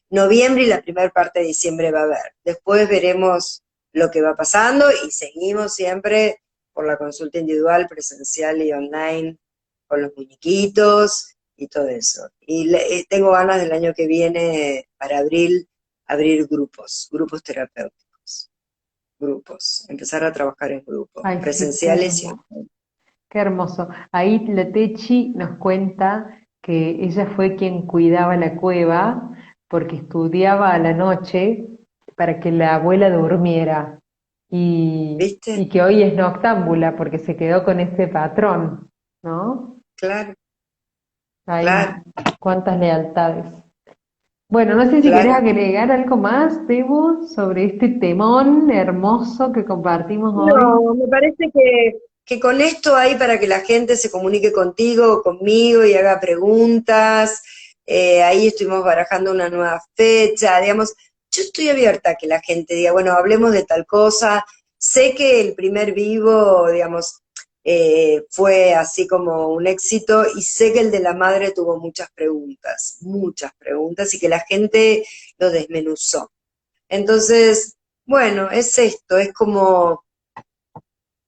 noviembre y la primera parte de diciembre va a haber. Después veremos lo que va pasando y seguimos siempre por la consulta individual, presencial y online, con los muñequitos y todo eso. Y tengo ganas del año que viene, para abril, abrir grupos terapéuticos, grupos, empezar a trabajar en grupos, Ay, sí, presenciales y online. qué hermoso. Ahí la Techi nos cuenta que ella fue quien cuidaba la cueva porque estudiaba a la noche para que la abuela durmiera ¿Viste? y que hoy es noctámbula porque se quedó con ese patrón, ¿no? Claro, Hay claro, cuántas lealtades. Bueno, no sé si querés claro. agregar algo más, Debo, sobre este temón hermoso que compartimos hoy. No, me parece que con esto hay para que la gente se comunique contigo, conmigo y haga preguntas. Ahí estuvimos barajando una nueva fecha, digamos, yo estoy abierta a que la gente diga, bueno, hablemos de tal cosa. Sé que el primer vivo, digamos, fue así como un éxito y sé que el de la madre tuvo muchas preguntas y que la gente lo desmenuzó. Entonces, bueno, es esto, es como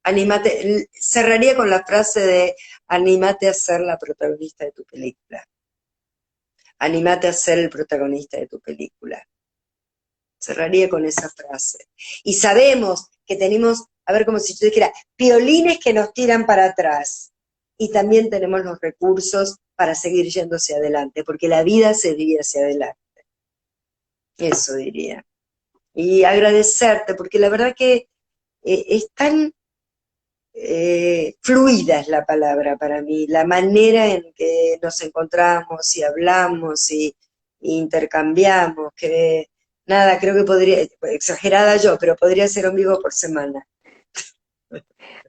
anímate, cerraría con la frase de anímate a ser la protagonista de tu película. Anímate a ser el protagonista de tu película. Cerraría con esa frase. Y sabemos que tenemos, a ver, como si yo dijera, piolines que nos tiran para atrás. Y también tenemos los recursos para seguir yendo hacia adelante, porque la vida se vive hacia adelante. Eso diría. Y agradecerte, porque la verdad que es tan fluida es la palabra para mí, la manera en que nos encontramos y hablamos y intercambiamos, que nada, creo que podría, exagerada yo, pero podría ser un vivo por semana.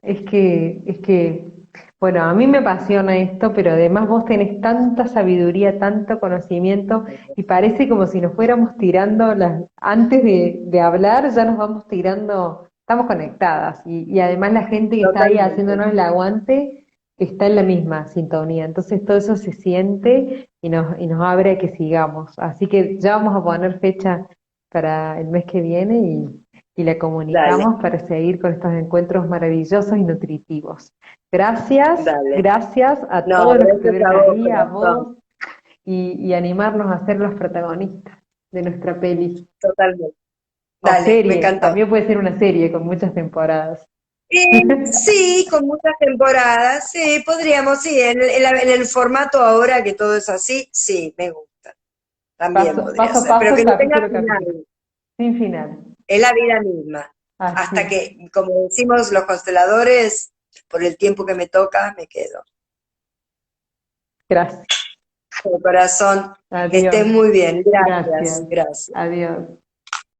Es que Bueno, a mí me apasiona esto, pero además vos tenés tanta sabiduría, tanto conocimiento, y parece como si nos fuéramos tirando antes de hablar, ya nos vamos tirando, estamos conectadas, y además la gente que está ahí Totalmente. haciéndonos el aguante está en la misma sintonía, entonces todo eso se siente y nos abre a que sigamos. Así que ya vamos a poner fecha para el mes que viene y la Dale, comunicamos para seguir con estos encuentros maravillosos y nutritivos. Gracias, dale. gracias a No, todos los que gracias estuvieron a vos, ahí, a corazón. vos, y animarnos a ser los protagonistas de nuestra peli. Totalmente. O Dale, me serie, encantó. también puede ser una serie con muchas temporadas. Sí, con muchas temporadas, sí, podríamos, sí, en el formato ahora que todo es así, sí, me gusta, también Paso, podría paso a ser, pero paso, que no tenga capítulo a capítulo, final, sin final. es la vida misma, hasta Así, que, como decimos los consteladores, por el tiempo que me toca, me quedo. gracias. De corazón, que estés Adiós. muy bien, gracias, Gracias. gracias. Adiós.